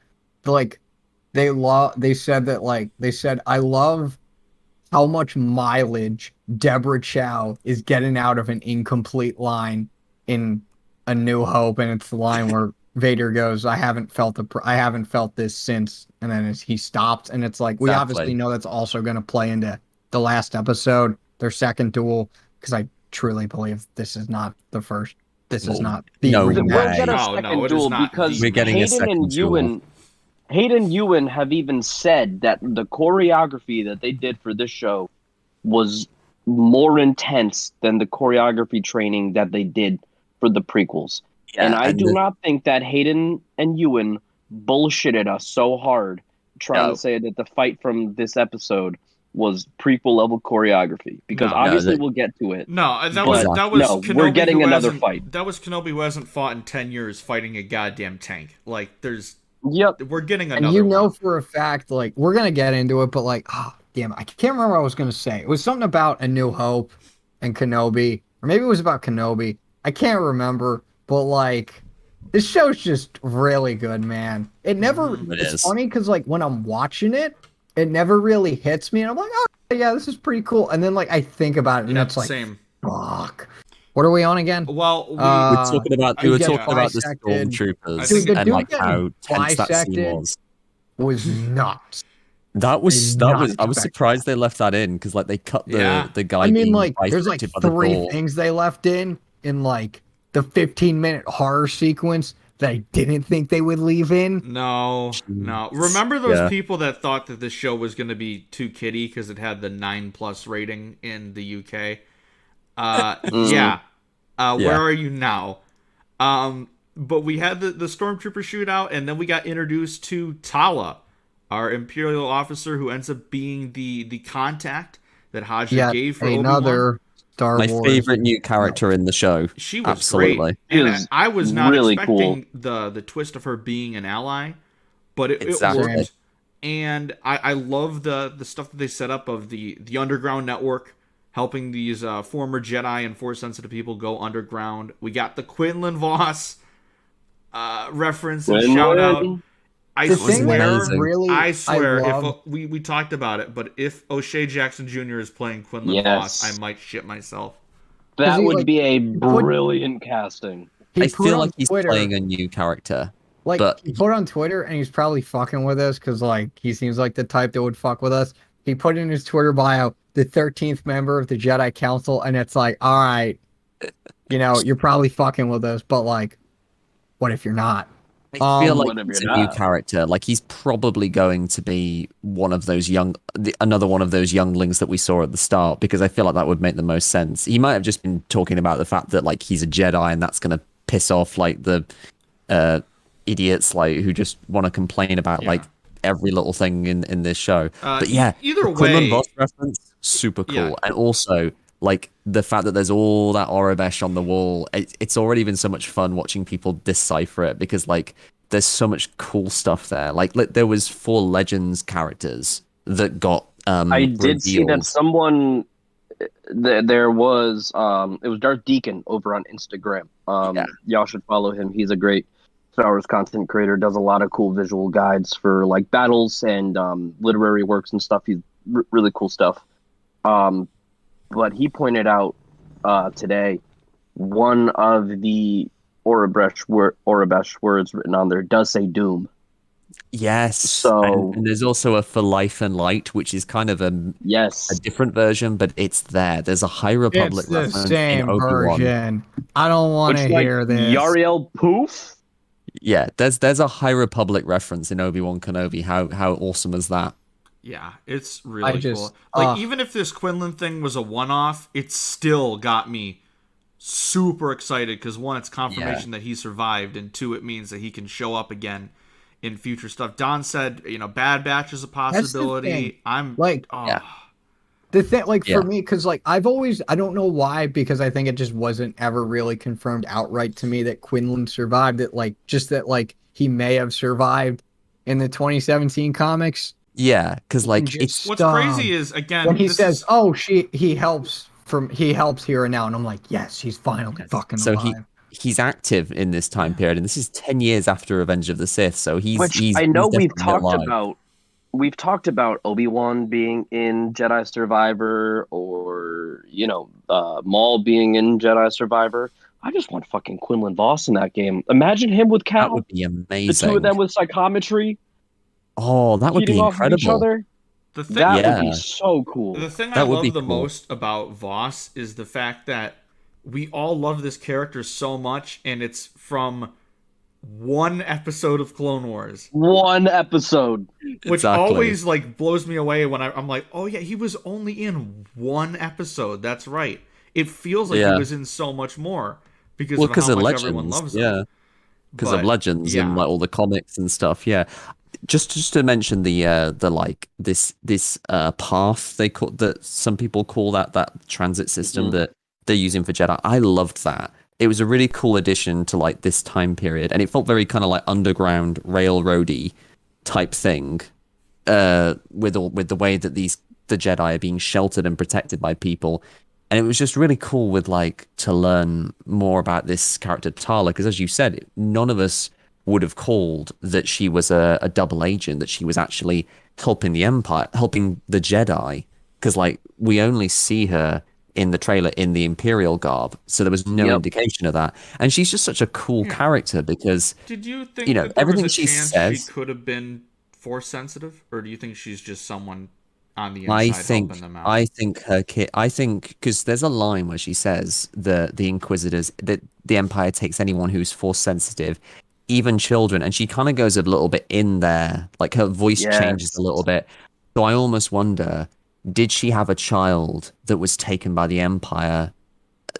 Like they said I love how much mileage Deborah Chow is getting out of an incomplete line in A New Hope, and it's the line where Vader goes, I haven't felt this since, and then he stops, and it's like we Exactly. obviously know that's also going to play into the last episode, their second duel, because I truly believe this is not the first. This is not the No original. We'll way. get a No, second it is duel not because the- We're getting a Hayden second and duel. Ewan have even said that the choreography that they did for this show was more intense than the choreography training that they did for the prequels. And I do not think that Hayden and Ewan bullshitted us so hard trying to say that the fight from this episode was prequel level choreography, because No. obviously No, we'll get to it. No, that But was no, Kenobi, we're getting who another hasn't- fight. That was Kenobi who hasn't fought in 10 years fighting a goddamn tank. Like, Yep. we're getting another And you know one. for a fact, like, we're gonna get into it, but like, damn, I can't remember what I was gonna say. It was something about A New Hope and Kenobi, or maybe it was about Kenobi. I can't remember, but like, this show's just really good, man. It never. It's is. funny because like when I'm watching it, it never really hits me, and I'm like, oh yeah, this is pretty cool. And then like I think about it, and Yeah, it's like, same. fuck. What are we on again? Well, we, We're talking about we he were gets talking about the bisected. stormtroopers I Dude, think- the and dude like getting how tense that scene bisected was. was nuts. That I was did not I was expect surprised they left that in because like they cut Yeah. the guy I mean, being like, there's like bisected by the 3 door. things they left in like the 15-minute horror sequence that I didn't think they would leave in. no. Jeez. Remember those Yeah. people that thought that this show was going to be too kiddie because it had the 9+ rating in the UK? Yeah. Yeah. Where are you now? But we had the stormtrooper shootout, and then we got introduced to Tala, our Imperial officer who ends up being the contact that Haja Yet gave for Obi-Wan. another Star My Wars. favorite new character in the show. She was Absolutely. great. And She was I was not really expecting the twist of her being an ally, but it Exactly. worked. And I love the stuff that they set up of the underground network, helping these former Jedi and Force sensitive people go underground. We got the Quinlan Voss reference and shout out. I The thing that swear, amazing. really I swear, love- if we talked about it, but if O'Shea Jackson Jr. is playing Quinlan Yes. Voss, I might shit myself. That he, would like, be a put- brilliant casting. he I put feel on like he's Twitter, playing a new character. like but he put on Twitter, and he's probably fucking with us because like he seems like the type that would fuck with us. He put in his Twitter bio the 13th member of the Jedi Council, and it's like, all right, you're probably fucking with us, but like, what if you're not? I feel like What if he's a you're new not? character. Like he's probably going to be one of those another one of those younglings that we saw at the start, because I feel like that would make the most sense. He might have just been talking about the fact that like he's a Jedi and that's going to piss off like the idiots like who just want to complain about like every little thing in this show. But yeah, either the Quinlan way, Voss reference, super cool. Yeah. And also like the fact that there's all that Aurebesh on the wall, it's already been so much fun watching people decipher it, because like there's so much cool stuff there. Like there was 4 Legends characters that got I did see that revealed. someone there was it was Darth Deacon over on Instagram. Yeah. Y'all should follow him. He's a great Star Wars content creator, does a lot of cool visual guides for like battles and literary works and stuff. He's really cool stuff. But he pointed out today one of the Aurebesh words written on there does say Doom. Yes. So- and there's also a For Life and Light, which is kind of a Yes. different version, but it's there. There's a High Republic It's the reference in same Obi-Wan. version. I don't want to Which, like, hear this. Yariel Poof? Yeah, there's a High Republic reference in Obi-Wan Kenobi. How awesome is that? Yeah, it's really just- cool. Like, even if this Quinlan thing was a one-off, it still got me super excited because 1, it's confirmation that he survived, and 2, it means that he can show up again in future stuff. Don said, Bad Batch is a the possibility. thing. I'm Like, Yeah. the thing, like Yeah. for me, because like I don't know why, because I think it just wasn't ever really confirmed outright to me that Quinlan survived. That like just that like he may have survived in the 2017 comics. Yeah, because like Just it's What's Stop. crazy is, again, When he this says, is- "Oh, he helps here and now," and I'm like, yes, he's finally fucking so alive. he's active in this time period, and this is 10 years after Revenge of the Sith. So he's Which he's I know he's we've definitely talked alive. about. We've talked about Obi-Wan being in Jedi Survivor, or Maul being in Jedi Survivor. I just want fucking Quinlan Voss in that game. Imagine him with Cal. That would be The amazing. two of them with psychometry Oh, that would be feeding off of each incredible. other. the thing, That Yeah. would be so cool. the thing I That would love be the cool. most about Voss is the fact that we all love this character so much, and it's from one episode of Clone Wars. One episode. Which Exactly. always like blows me away when I'm like, oh yeah, he was only in one episode. That's right. It feels like Yeah. he was in so much more because Well, of because how of much Legends, everyone loves him. yeah. Because of But, Legends yeah. and like all the comics and stuff, yeah. Just to mention the like this path they call that some people call that transit system that they're using for Jedi. I loved that. It was a really cool addition to like this time period, and it felt very kind of like underground railroady type thing. With the way that the Jedi are being sheltered and protected by people. And it was just really cool with like to learn more about this character Tala, because as you said, none of us would have called that she was a double agent, that she was actually helping the Empire, helping the Jedi, because like we only see her in the trailer in the Imperial garb, so there was no Yep. indication of that. And she's just such a cool character because Did you think that there everything was a she chance she says. could have been Force sensitive, or do you think she's just someone on the I inside helping think them out? I think her kid. I think because there's a line where she says the Inquisitors that the Empire takes anyone who's Force sensitive, even children, and she kind of goes a little bit in there, like her voice changes Yes. a little bit. So I almost wonder, did she have a child that was taken by the Empire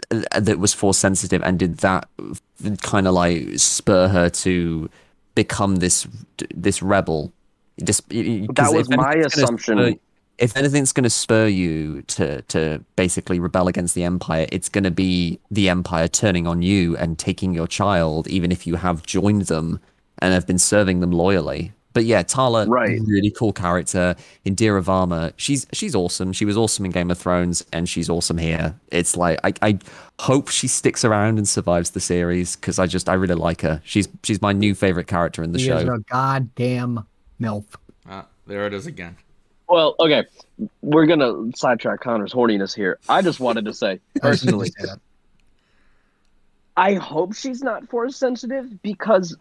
that was Force sensitive, and did that kind of like spur her to become this rebel? Just because That was my assumption. if anything's going to spur you to basically rebel against the Empire, it's going to be the Empire turning on you and taking your child, even if you have joined them and have been serving them loyally. But yeah, Tala, Right. really cool character. Indira Varma, she's awesome. She was awesome in Game of Thrones, and she's awesome here. It's like I hope she sticks around and survives the series because I really like her. She's my new favorite character in the He show. is a goddamn MILF. There it is again. Well, okay, we're gonna sidetrack Connor's horniness here. I just wanted to say personally, I hope she's not Force sensitive because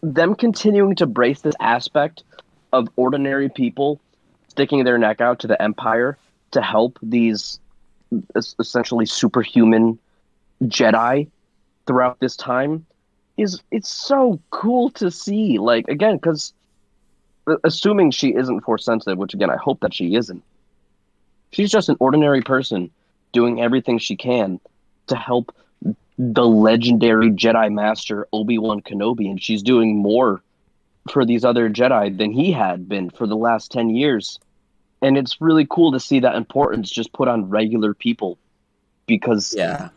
them continuing to brace this aspect of ordinary people sticking their neck out to the Empire to help these essentially superhuman Jedi throughout this time it's so cool to see. Like, again, because assuming she isn't Force sensitive, which again I hope that she isn't, she's just an ordinary person doing everything she can to help the legendary Jedi Master Obi-Wan Kenobi, and she's doing more for these other Jedi than he had been for the last 10 years. And it's really cool to see that importance just put on regular people, because Yeah.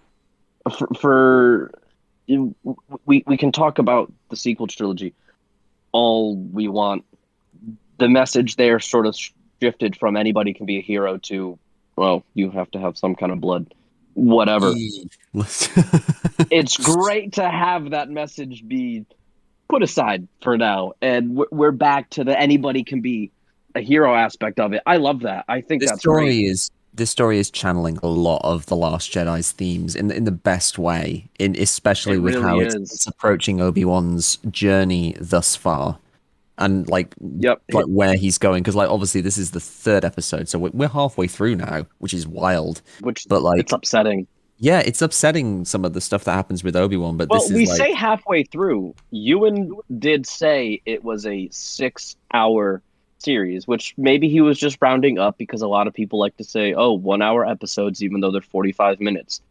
we can talk about the sequel trilogy all we want. The message there sort of shifted from anybody can be a hero to, well, you have to have some kind of blood. Whatever. It's great to have that message be put aside for now, and we're back to the anybody can be a hero aspect of it. I love that. I think This that's story great. this story is channeling a lot of the Last Jedi's themes in the best way, especially It with how really it's, is. it's approaching Obi-Wan's journey thus far, and like Yep. where he's going. Because like obviously this is the third episode, so we're halfway through now, which is wild. Which, But like it's upsetting. yeah, it's upsetting some of the stuff that happens with Obi-Wan. But Well, this is we like say halfway through. Ewan did say it was a 6-hour series, which maybe he was just rounding up because a lot of people like to say, oh, 1-hour episodes, even though they're 45 minutes.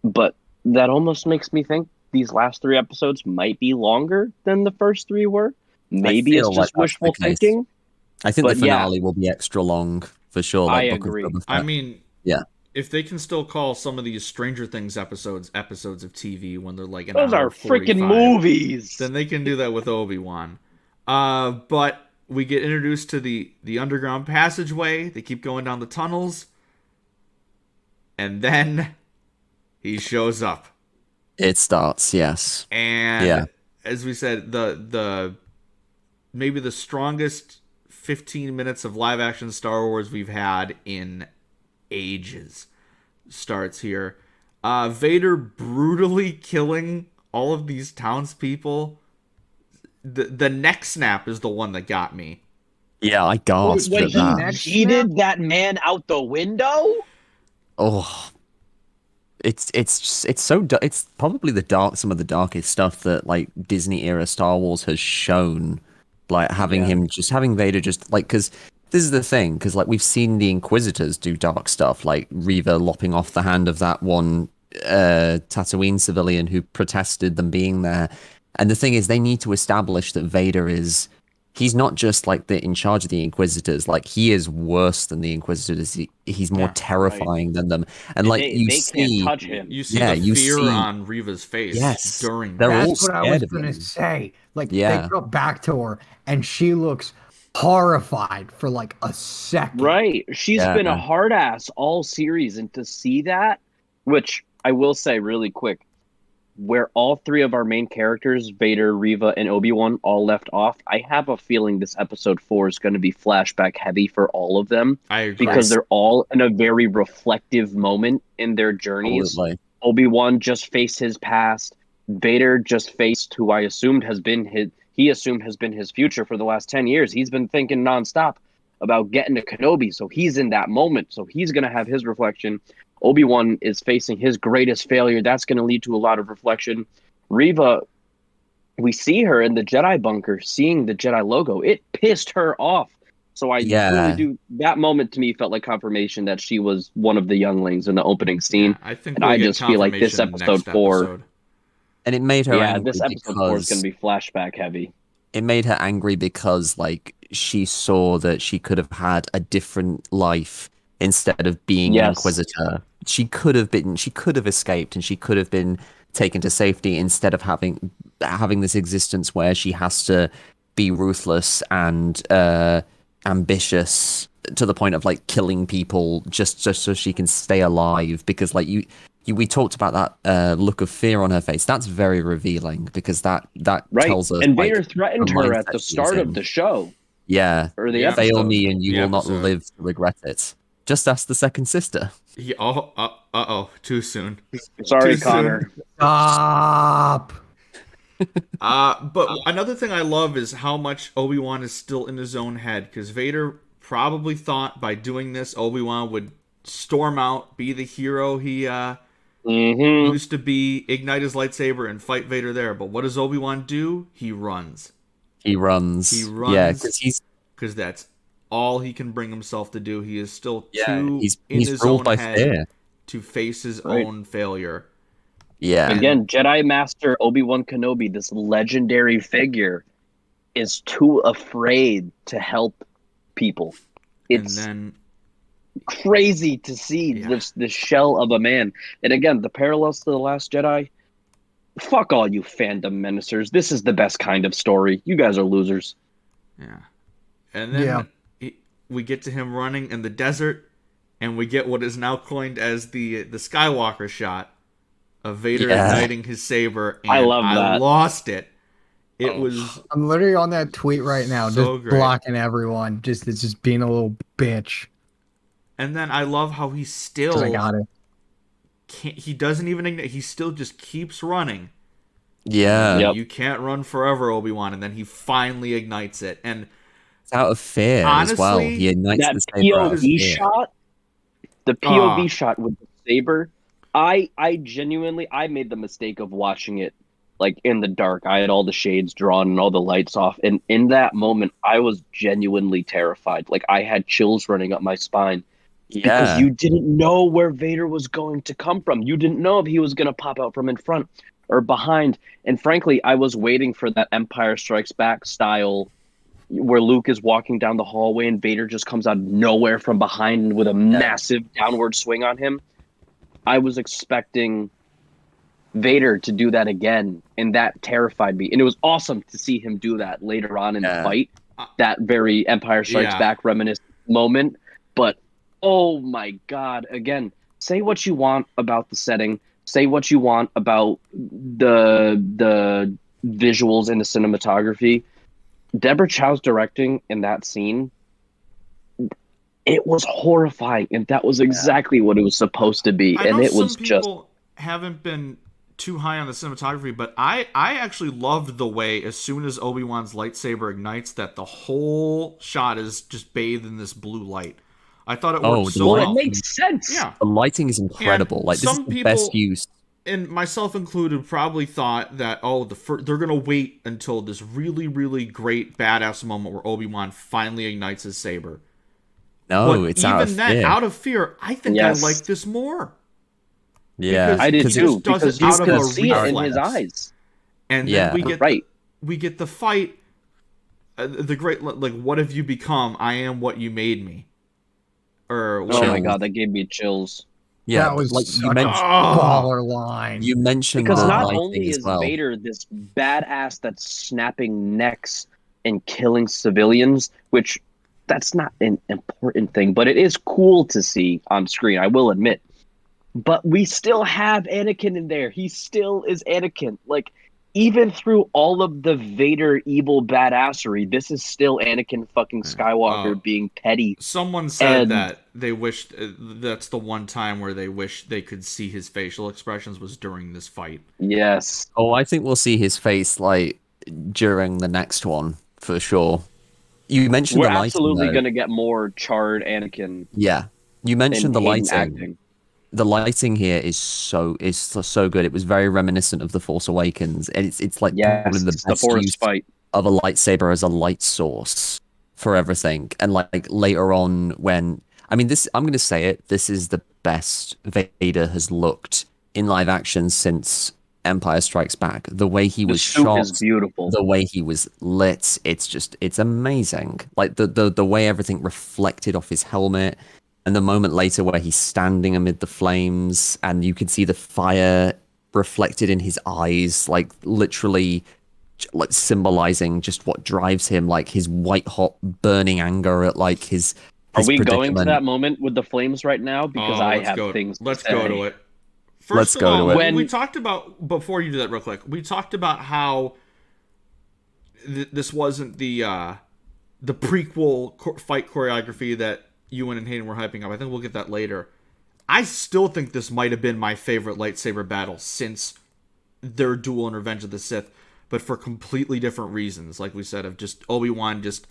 But that almost makes me think these last 3 episodes might be longer than the first 3 were. Maybe it's feel like just that's wishful the case. thinking. I think the but yeah. finale will be extra long for sure. I Like Book of agree. Boba I Fett. mean, yeah. if they can still call some of these Stranger Things episodes of TV when they're like an Those hour are freaking 45, movies. then they can do that with Obi-Wan. But we get introduced to the underground passageway. They keep going down the tunnels, and then he shows up. It starts, yes. And Yeah. as we said, the maybe the strongest 15 minutes of live action Star Wars we've had in ages starts here. Vader brutally killing all of these townspeople. The neck snap is the one that got me. Yeah, I gasped When at that. he cheated that man out the window? Oh, it's it's probably some of the darkest stuff that like Disney era Star Wars has shown. Like having Vader just like, because this is the thing, because like we've seen the Inquisitors do dark stuff, like Reva lopping off the hand of that one Tatooine civilian who protested them being there. And the thing is, they need to establish that Vader he's not just like in charge of the Inquisitors, like he is worse than the Inquisitors. He's more terrifying than them. And like they can't touch him. You see the fear on Reva's face Yes, during they're that. all That's what I scared was of gonna him. say. Like, Yeah. they cut back to her, and she looks horrified for like a second. Right. She's Yeah. been a hard ass all series, and to see that, which I will say really quick, where all three of our main characters, Vader, Reva, and Obi-Wan, all left off, I have a feeling this episode 4 is going to be flashback heavy for all of them. I agree. Because they're all in a very reflective moment in their journeys. Absolutely. Obi-Wan just faced his past. Vader just faced who I assumed has been his future for the last 10 years. He's been thinking nonstop about getting to Kenobi, so he's in that moment. So he's going to have his reflection. Obi-Wan is facing his greatest failure. That's going to lead to a lot of reflection. Reva, we see her in the Jedi bunker, seeing the Jedi logo. It pissed her off. So I really do. That moment to me felt like confirmation that she was one of the younglings in the opening scene. Yeah, I think and I just feel like this episode 4. And it made her angry this episode 4 is going to be flashback heavy. It made her angry because like she saw that she could have had a different life instead of being an Inquisitor. She could have escaped, and she could have been taken to safety instead of having this existence where she has to be ruthless and ambitious to the point of like killing people just so she can stay alive. Because like we talked about that look of fear on her face. That's very revealing, because that tells us. And Vader like, threatened her at the start of the show. Yeah, or the episode. Fail me and you will not live to regret it. Just ask the second sister. Too soon. Sorry, Too Connor. soon. Stop. But another thing I love is how much Obi-Wan is still in his own head, because Vader probably thought by doing this, Obi-Wan would storm out, be the hero he used to be, ignite his lightsaber and fight Vader there. But what does Obi-Wan do? He runs. Yeah, because that's all he can bring himself to do. He is still too in his own head to face his own failure. Yeah. Again, Jedi Master Obi-Wan Kenobi, this legendary figure, is too afraid to help people. It's crazy to see this shell of a man. And again, the parallels to The Last Jedi, fuck all you fandom menacers. This is the best kind of story. You guys are losers. Yeah. And then we get to him running in the desert, and we get what is now coined as the Skywalker shot of Vader igniting his saber. And I love that. I lost it. It was. I'm literally on that tweet right now, so just blocking everyone. It's just being a little bitch. And then I love how he still. I got it. He doesn't even ignite. He still just keeps running. Yeah. You can't run forever, Obi-Wan. And then he finally ignites it. And it's out of fear honestly, as well. He ignites that the saber out of POV fear. shot, the POV shot with the saber, I genuinely, I made the mistake of watching it like in the dark. I had all the shades drawn and all the lights off. And in that moment, I was genuinely terrified. Like I had chills running up my spine. Because you didn't know where Vader was going to come from. You didn't know if he was going to pop out from in front or behind. And frankly, I was waiting for that Empire Strikes Back style where Luke is walking down the hallway and Vader just comes out of nowhere from behind with a massive downward swing on him. I was expecting Vader to do that again, and that terrified me. And it was awesome to see him do that later on in the fight. That very Empire Strikes Back reminiscent moment. But oh my God, again, say what you want about the setting, say what you want about the visuals and the cinematography. Deborah Chow's directing in that scene, it was horrifying, and that was exactly what it was supposed to be. And it was just. People haven't been too high on the cinematography, but I actually loved the way as soon as Obi-Wan's lightsaber ignites that the whole shot is just bathed in this blue light. I thought it worked so well. It makes sense. Yeah. The lighting is incredible. Like this is the best use. And myself included, probably thought that they're gonna wait until this really, really great badass moment where Obi-Wan finally ignites his saber. No, but it's out of fear. Out of fear, I think I like this more. Yeah, I did too. Because you can see it in his eyes. And then we get the fight. The great, like, what have you become? I am what you made me. Oh my God, that gave me chills. Yeah, that was like you mentioned baller line. You mentioned because not only is Vader this badass that's snapping necks and killing civilians, which that's not an important thing, but it is cool to see on screen, I will admit. but we still have Anakin in there. He still is Anakin. Like, even through all of the Vader evil badassery, this is still Anakin fucking Skywalker being petty. Someone said And- that they wished that's the one time where they wish they could see his facial expressions was during this fight. Yes. Oh, I think we'll see his face like during the next one for sure. You mentioned We're the lighting, absolutely though. going to get more charred Anakin Yeah, you mentioned and the Hayden lighting. acting. The lighting here is so good. It was very reminiscent of The Force Awakens, and it's like probably Yes, the the best forest use fight. of a lightsaber as a light source for everything. And like later on, when I mean this, I'm gonna say it. This is the best Vader has looked in live action since Empire Strikes Back. The way he The was suit shot, is beautiful. the way he was lit, it's amazing. Like the way everything reflected off his helmet, and the moment later where he's standing amid the flames and you can see the fire reflected in his eyes, like literally like symbolizing just what drives him, like his white hot burning anger at like his Are we going to predicament. that moment with the flames right now? Because I have things Let's to say. go to it. Let's First of go all, to it. When- we talked about, before you do that real quick, we talked about how this wasn't the prequel fight choreography that Ewan and Hayden were hyping up. I think we'll get that later. I still think this might have been my favorite lightsaber battle since their duel in Revenge of the Sith, but for completely different reasons. Like we said, of just Obi-Wan just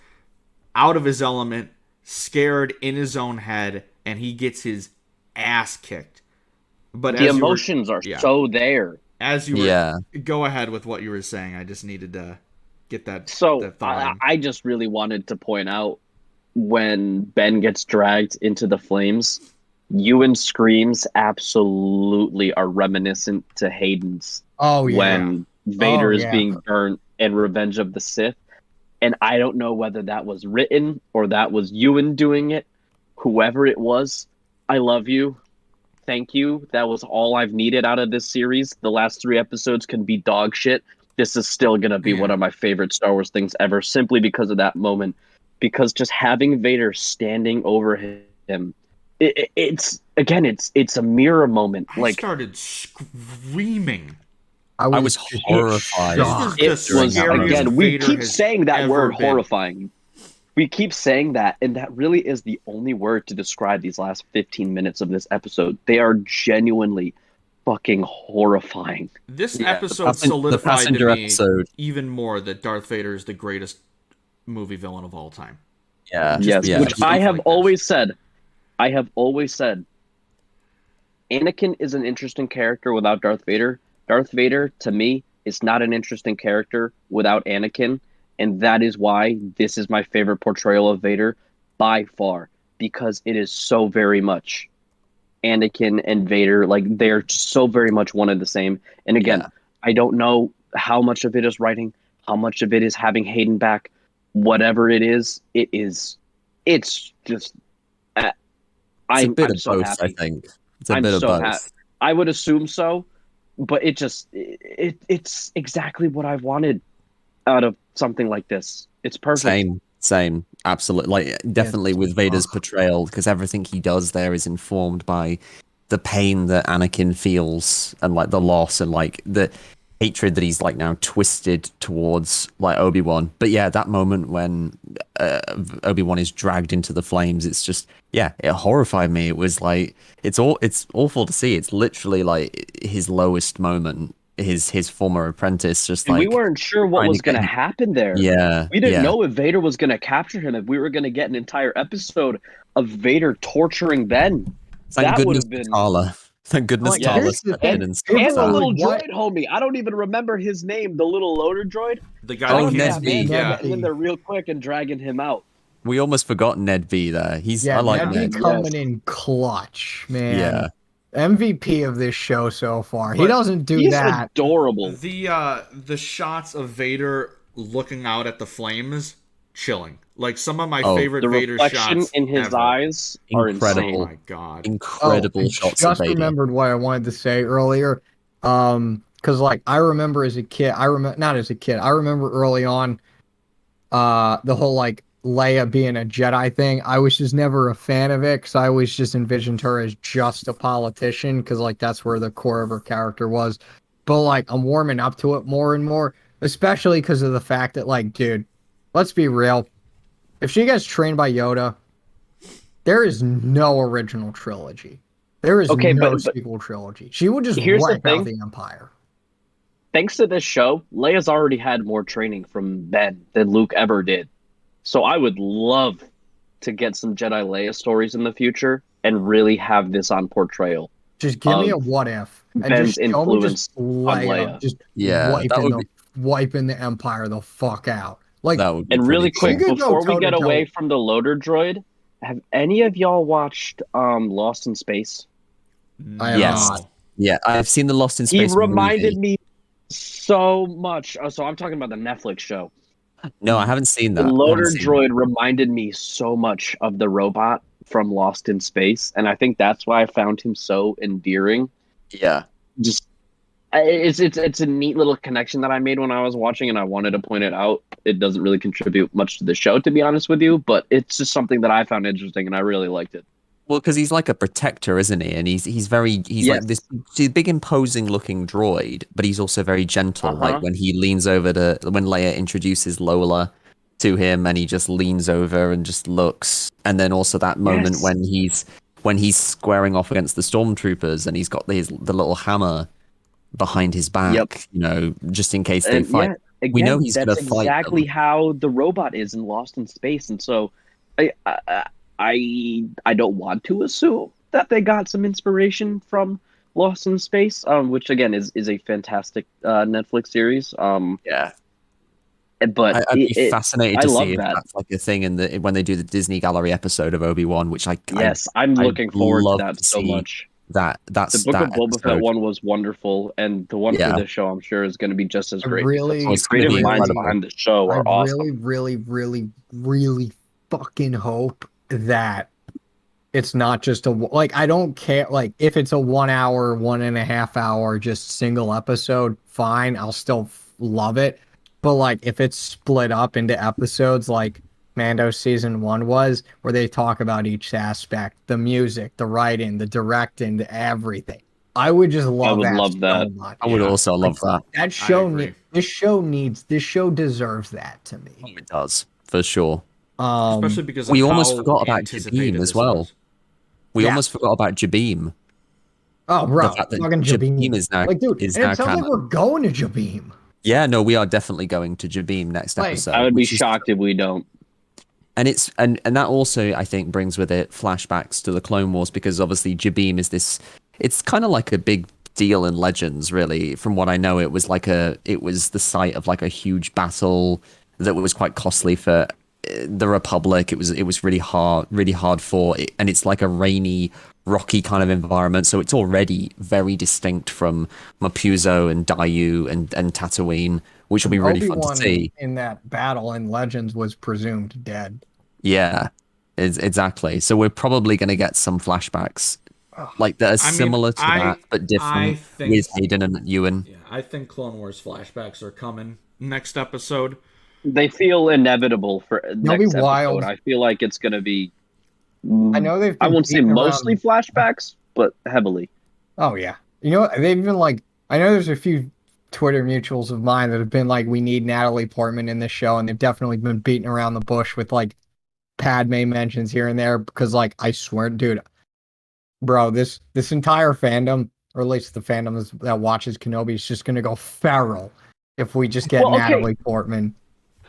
out of his element, scared in his own head, and he gets his ass kicked. But The emotions are so there. As you were, go ahead with what you were saying. I just needed to get that. So that thought in. I just really wanted to point out when Ben gets dragged into the flames, Ewan's screams absolutely are reminiscent to Hayden's. Oh yeah. When Vader is yeah. being burnt in Revenge of the Sith. And I don't know whether that was written or that was Ewan doing it. Whoever it was, I love you. Thank you. That was all I've needed out of this series. The last 3 episodes can be dog shit. This is still going to be one of my favorite Star Wars things ever, simply because of that moment. Because just having Vader standing over him, it's a mirror moment. I started screaming. I was horrified. This was the scariest we Vader keep has saying that ever word been. horrifying. We keep saying that, and that really is the only word to describe these last 15 minutes of this episode. They are genuinely fucking horrifying. This Yeah, episode the solidified to passenger me episode. even more that Darth Vader is the greatest movie villain of all time. Yeah. Yes, yeah. which Stuff I have like this. always said. I have always said Anakin is an interesting character without Darth Vader. Darth Vader, to me, is not an interesting character without Anakin. And that is why this is my favorite portrayal of Vader by far. Because it is so very much Anakin and Vader. Like, they're so very much one and the same. And again, I don't know how much of it is writing, how much of it is having Hayden back. Whatever it is, it's just... It's a bit of so both, happy. I think. It's a I'm bit of so both. happy. I would assume so, but it's exactly what I've wanted out of something like this. It's perfect. Same. Absolutely. Like, definitely with Vader's portrayal, because everything he does there is informed by the pain that Anakin feels and like the loss and like the hatred that he's like now twisted towards like Obi-Wan. But yeah, that moment when Obi-Wan is dragged into the flames, it's just, it horrified me. It was like, it's awful to see. It's literally like his lowest moment. His former apprentice just And like, we weren't sure what was going to happen there. Yeah. We didn't know if Vader was going to capture him, if we were going to get an entire episode of Vader torturing Ben. Thank that would goodness have been Tala. Thank goodness Like, Tala here's the stepped in thing. and And stopped the that. little What? droid homie. I don't even remember his name. The little loader droid. The guy Oh, that Ned can't B. speak. Ned Yeah. B. In there real quick and dragging him out. We almost forgot Ned B there. I like Ned B Ned. coming in clutch, man. Yeah. MVP of this show so far. He But doesn't do He's that. adorable. The shots of Vader looking out at the flames, chilling. Like some of my Oh, favorite The Vader reflection shots in his ever. eyes are Incredible. Oh insane. my god. Incredible I shots of just Vader. remembered what I wanted to say earlier. Because like I remember as a kid, not as a kid. I remember early on, the whole like Leia being a Jedi thing. I was just never a fan of it because I always just envisioned her as just a politician because like that's where the core of her character was. But like I'm warming up to it more and more, especially because of the fact that like, dude, let's be real. If she gets trained by Yoda, there is no original trilogy. There is Okay, no but sequel trilogy. She would just here's the wipe out thing. the Empire. Thanks to this show, Leia's already had more training from Ben than Luke ever did. So I would love to get some Jedi Leia stories in the future and really have this on portrayal. Just give me a of what if and Ben's just show me just influence on Leia Leia. just Yeah, that would be wiping the Empire the fuck out. Like that would be And pretty really cool. quick, She could go before we get toe-to-toe. away from the loader droid, have any of y'all watched Lost in Space? I have Yes. not. Yeah, I've seen the Lost in He Space reminded movie. me so much. So I'm talking about the Netflix show. No, I haven't seen The that. I loader haven't seen droid reminded me so much of the robot from Lost in Space, and I think that's why I found him so endearing. it. Yeah. Just it's a neat little connection that I made when I was watching, and I wanted to point it out. It doesn't really contribute much to the show, to be honest with you, but it's just something that I found interesting, and I really liked it. Well, because he's like a protector, isn't he? And he's Yes. like this big imposing looking droid, but he's also very gentle. Uh-huh. Like when he leans over to when Leia introduces Lola to him, and he just leans over and just looks. And then also that moment Yes. when he's squaring off against the stormtroopers, and he's got the little hammer behind his back, Yep. you know, just in case they And fight. yeah, We know again, he's that's gonna fight exactly them. how the robot is in Lost in Space, and so I don't want to assume that they got some inspiration from Lost in Space, which again is a fantastic Netflix series. Yeah. But I'd be fascinated I to see love if that. that's like a thing in the when they do the Disney Gallery episode of Obi-Wan, which Yes, I'm I'd looking forward to love that to so see much. that. The That's Book of that Boba Fett episode. one was wonderful, and the one for Yeah. this show, I'm sure, is going to be just as I great. really- The It's gonna be creative minds incredible. behind the show I are awesome. really fucking hope that it's not just I don't care like if it's a 1 hour, 1.5 hour just single episode, fine, I'll still love it. But like if it's split up into episodes like Mando season 1 was, where they talk about each aspect, the music, the writing, the directing, the everything. I would just love would that love so that. much. I would Yeah. also love that. That show agree. this show deserves that to me. It does for sure. Especially because of We almost how forgot about anticipated Jabim as this well. was. We Yeah. almost forgot about Jabim. Oh, bro, The fact that fucking Jabim is now like, dude, is and now it sounds like canon. we're going to Jabim. Yeah, no, we are definitely going to Jabim next Like, episode. I would be which is- shocked if we don't. And it's and that also I think brings with it flashbacks to the Clone Wars, because obviously Jabim is this. It's kind of like a big deal in Legends, really. From what I know, it was the site of like a huge battle that was quite costly for the Republic. It was really hard fought, and it's like a rainy, rocky kind of environment. So it's already very distinct from Mapuzo and Dayu and Tatooine, which will be really fun to Obi-Wan see. in that battle in Legends was presumed dead. Yeah, exactly. So we're probably going to get some flashbacks like that are I mean, similar to I- that, but I different think- with Hayden and Ewan. Yeah, I think Clone Wars flashbacks are coming next episode. They feel inevitable for next episode. wild. I feel like it's going to be. I know they've I been won't say beating mostly around- flashbacks, but heavily. Oh yeah. You know what? They've been like, I know there's a few Twitter mutuals of mine that have been like, we need Natalie Portman in this show, and they've definitely been beating around the bush with like Padme mentions here and there, because like I swear, dude, bro, this entire fandom, or at least the fandom that watches Kenobi, is just gonna go feral if we just get Well, okay. Natalie Portman.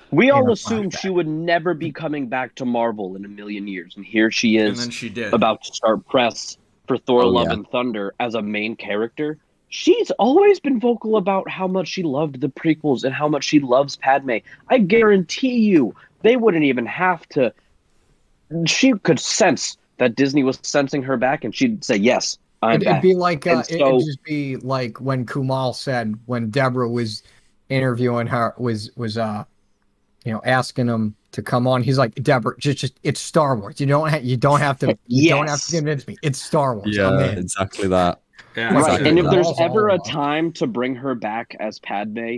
We all a assumed flashback. she would never be coming back to Marvel in a million years, and here she And is, then she did. about to start press for Thor: Oh, Love yeah. and Thunder as a main character. She's always been vocal about how much she loved the prequels and how much she loves Padme. I guarantee you, they wouldn't even have to. She could sense that Disney was sensing her back, and she'd say, "Yes, I'm It'd back." be like And it'd so- just be like when Kumal said, when Deborah was interviewing her, was asking him to come on. He's like, Deborah, just it's Star Wars. You don't have to Yes. convince me. It's Star Wars. I'm in. exactly that. Yeah, Right, exactly. And if Right. there's Balls ever all a up. time to bring her back as Padme,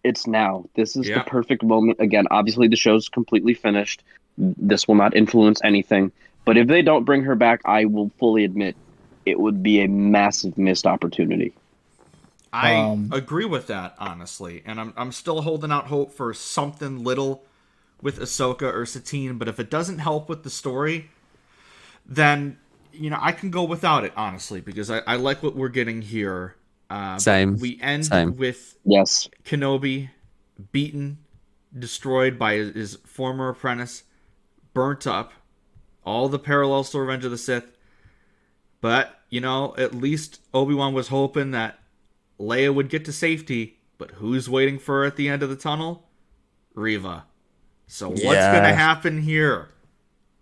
It's now. This is the Yep. perfect moment. Again, obviously the show's completely finished. This will not influence anything. But if they don't bring her back, I will fully admit it would be a massive missed opportunity. I agree with that, honestly, and I'm still holding out hope for something little with Ahsoka or Satine. But if it doesn't help with the story, then I can go without it, honestly, because I like what we're getting here. Same. But we end Same. with Yes. Kenobi beaten, destroyed by his former apprentice, burnt up. All the parallels to Revenge of the Sith. But, at least Obi-Wan was hoping that Leia would get to safety. But who's waiting for her at the end of the tunnel? Reva. So what's going to happen here?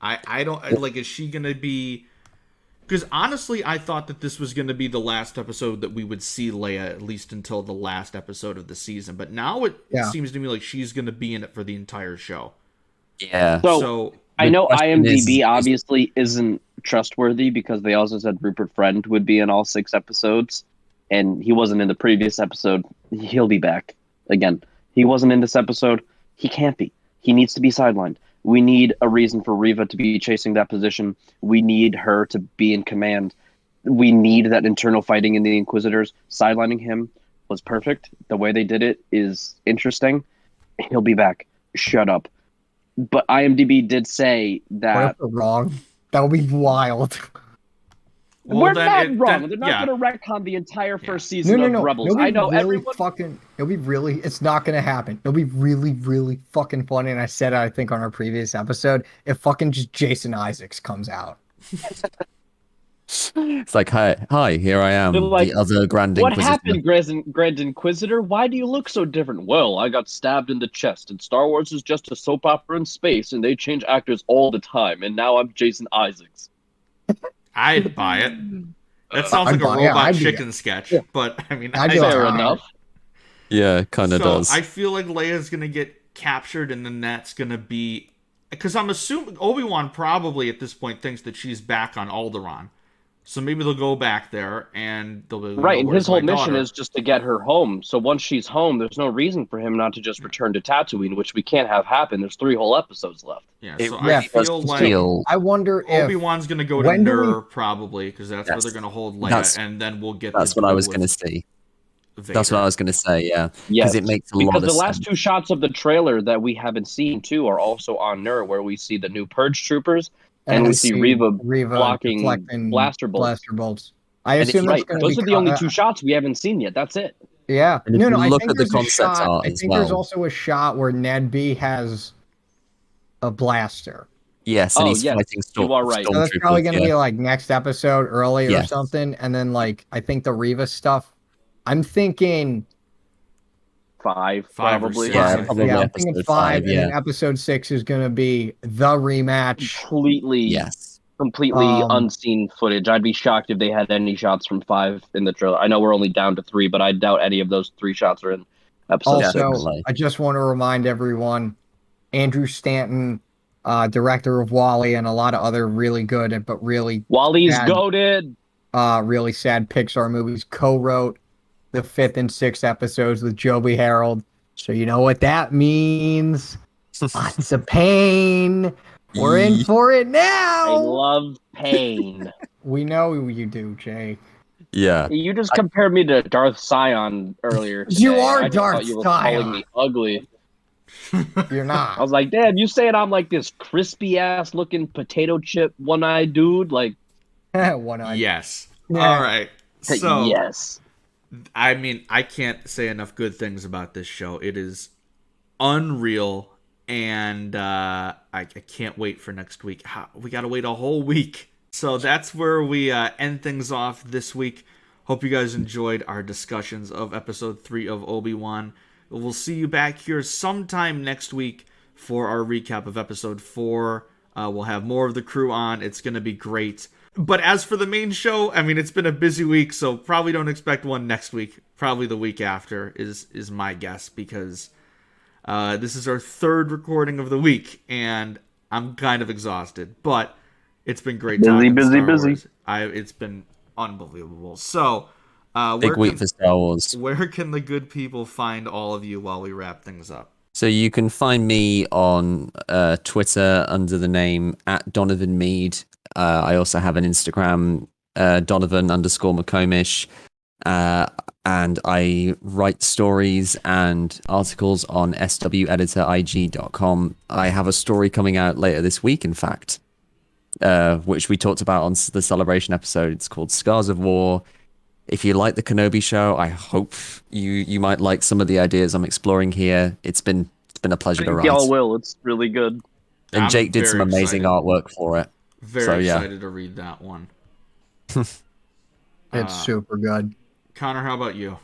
I don't... is she going to be... Because honestly, I thought that this was going to be the last episode that we would see Leia, at least until the last episode of the season. But now it seems to me like she's going to be in it for the entire show. Yeah. So I know IMDb obviously isn't trustworthy because they also said Rupert Friend would be in all 6 episodes, and he wasn't in the previous episode. He'll be back again. He wasn't in this episode. He can't be. He needs to be sidelined. We need a reason for Reva to be chasing that position. We need her to be in command. We need that internal fighting in the Inquisitors. Sidelining him was perfect. The way they did it is interesting. He'll be back. Shut up. But IMDb did say that... What if we're wrong? That would be wild. We're not wrong. They're not going to retcon the entire first season of Rebels. It'll be I know really everyone... It'll be really... It's not going to happen. It'll be really, really fucking funny. And I said it, I think, on our previous episode. If fucking just Jason Isaacs comes out. It's like, hi, here I am, like, the other Grand Inquisitor. What happened, Grand Inquisitor? Why do you look so different? Well, I got stabbed in the chest, and Star Wars is just a soap opera in space, and they change actors all the time, and now I'm Jason Isaacs. I'd buy it. That sounds like a Robot Chicken sketch, but I mean, fair enough. Yeah, kind of does. I feel like Leia's gonna get captured, and then that's gonna be because I'm assuming Obi-Wan probably at this point thinks that she's back on Alderaan. So maybe they'll go back there and they'll be right. And his whole mission is just to get her home. So once she's home, there's no reason for him not to just return to Tatooine, which we can't have happen. There's 3 whole episodes left. Yeah, so I feel like I wonder if Obi-Wan's going to go to Nur probably because that's where they're going to hold Leia, and then we'll get. That's what I was going to say. That's what I was going to say. Yeah, because it makes a lot of sense. Because the last 2 shots of the trailer that we haven't seen too are also on Nur, where we see the new Purge troopers. And we see Reva blocking blaster bolts. I assume that's going to be... Those are the only 2 shots we haven't seen yet. That's it. Yeah. No, I think there's a shot. I think there's also a shot where Ned B has a blaster. Yes, and he's fighting you are right. So that's probably going to be like next episode early or something. And then like, I think the Reva stuff, I'm thinking... 5 probably. Yeah, I'm thinking 5, and then episode 6 is going to be the rematch. Completely unseen footage. I'd be shocked if they had any shots from 5 in the trailer. I know we're only down to 3, but I doubt any of those 3 shots are in episode 6. Also, I just want to remind everyone, Andrew Stanton, director of WALL-E, and a lot of other really good but really WALL-E's goated. Really sad Pixar movies, co-wrote the 5th and 6th episodes with Joby Harold. So you know what that means. Lots of pain. We're in for it now. I love pain. We know you do, Jake. Yeah. You just compared me to Darth Sion earlier today. You are Darth Sion. You were calling me ugly. You're not. I was like, Dad, you saying I'm like this crispy ass looking potato chip one-eyed dude? Like, one-eyed. Yes. Yeah. All right. So yes. I mean, I can't say enough good things about this show. It is unreal, and I can't wait for next week. We got to wait a whole week. So that's where we end things off this week. Hope you guys enjoyed our discussions of episode 3 of Obi-Wan. We'll see you back here sometime next week for our recap of episode 4. We'll have more of the crew on. It's going to be great. But as for the main show, I mean, it's been a busy week, so probably don't expect one next week. Probably the week after is my guess, because this is our 3rd recording of the week, and I'm kind of exhausted. But it's been great. Busy. It's been unbelievable. So Big week for Star Wars. Where can the good people find all of you while we wrap things up? So you can find me on Twitter under the name @DonovanMead. I also have an Instagram, Donovan_McComish. And I write stories and articles on swediitorig.com. I have a story coming out later this week, in fact, which we talked about on the Celebration episode. It's called Scars of War. If you like the Kenobi show, I hope you might like some of the ideas I'm exploring here. It's been a pleasure to write. Y'all will. It's really good. And I'm Jake did some very amazing excited. artwork for it. Very excited to read that one. It's super good. Connor, how about you?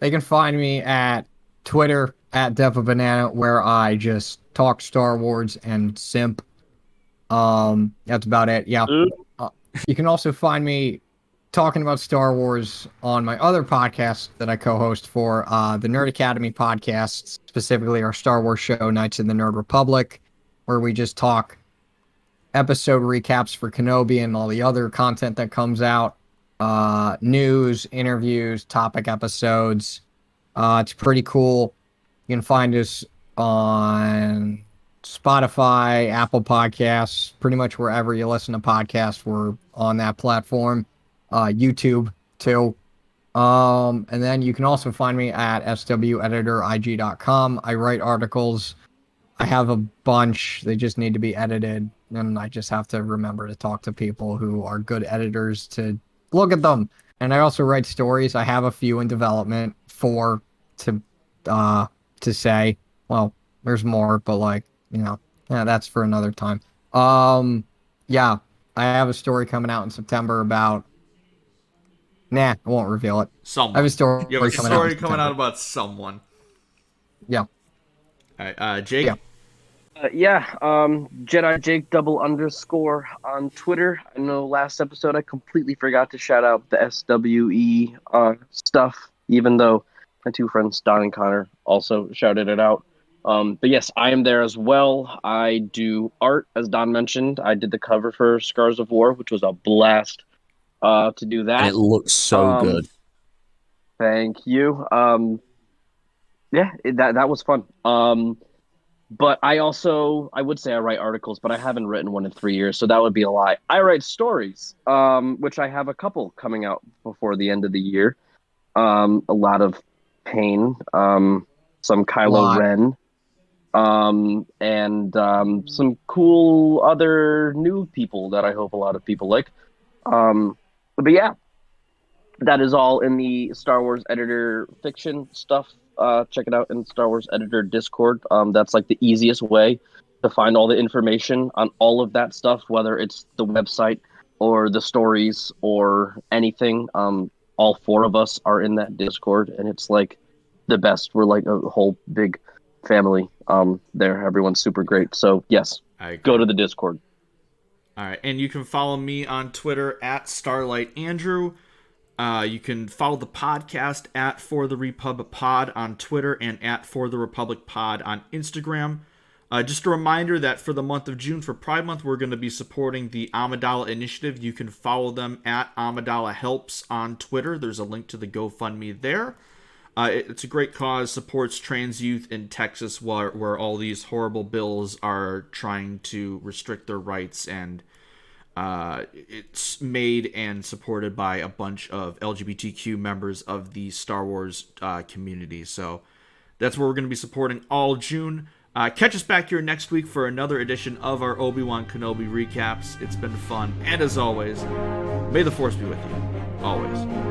They can find me at Twitter @DevaBanana, where I just talk Star Wars and simp. That's about it. Yeah. You can also find me talking about Star Wars on my other podcast that I co-host for, the Nerd Academy podcast, specifically our Star Wars show, Knights of the Nerd Republic, where we just talk episode recaps for Kenobi and all the other content that comes out, news, interviews, topic episodes. It's pretty cool. You can find us on Spotify, Apple Podcasts, pretty much wherever you listen to podcasts, we're on that platform. YouTube too. And then you can also find me at swediitorig.com. I write articles. I have a bunch. They just need to be edited. And I just have to remember to talk to people who are good editors to look at them. And I also write stories. I have a few in development, 4 to say. Well, there's more, but that's for another time. Yeah, I have a story coming out in September about. Nah, I won't reveal it. Someone. I have a story. You have a story coming out about someone. Yeah. All right, Jake. Yeah. Jedi Jake __ on Twitter. I know last episode I completely forgot to shout out the SWE stuff, even though my 2 friends Don and Connor also shouted it out. But yes, I am there as well. I do art, as Don mentioned. I did the cover for Scars of War, which was a blast to do that. And it looks so good. Thank you. That was fun. But I would say I write articles, but I haven't written one in 3 years, so that would be a lie. I write stories, which I have a couple coming out before the end of the year. A lot of Pain, some Kylo Ren, and some cool other new people that I hope a lot of people like. But yeah, that is all in the Star Wars Editor fiction stuff. Check it out in Star Wars Editor Discord. That's like the easiest way to find all the information on all of that stuff, whether it's the website or the stories or anything. All 4 of us are in that Discord, and it's like the best. We're like a whole big family there. Everyone's super great. So yes, go to the Discord. All right, and you can follow me on Twitter @StarlightAndrew. You can follow the podcast @ForTheRepublicPod on Twitter and @ForTheRepublicPod on Instagram. Just a reminder that for the month of June, for Pride Month, we're going to be supporting the Amidala Initiative. You can follow them @Amidala Helps on Twitter. There's a link to the GoFundMe there. It's a great cause, supports trans youth in Texas where all these horrible bills are trying to restrict their rights, and it's made and supported by a bunch of LGBTQ members of the Star Wars community. So that's where we're going to be supporting all June. Catch us back here next week for another edition of our Obi-Wan Kenobi recaps. It's been fun, and as always, may the Force be with you. Always.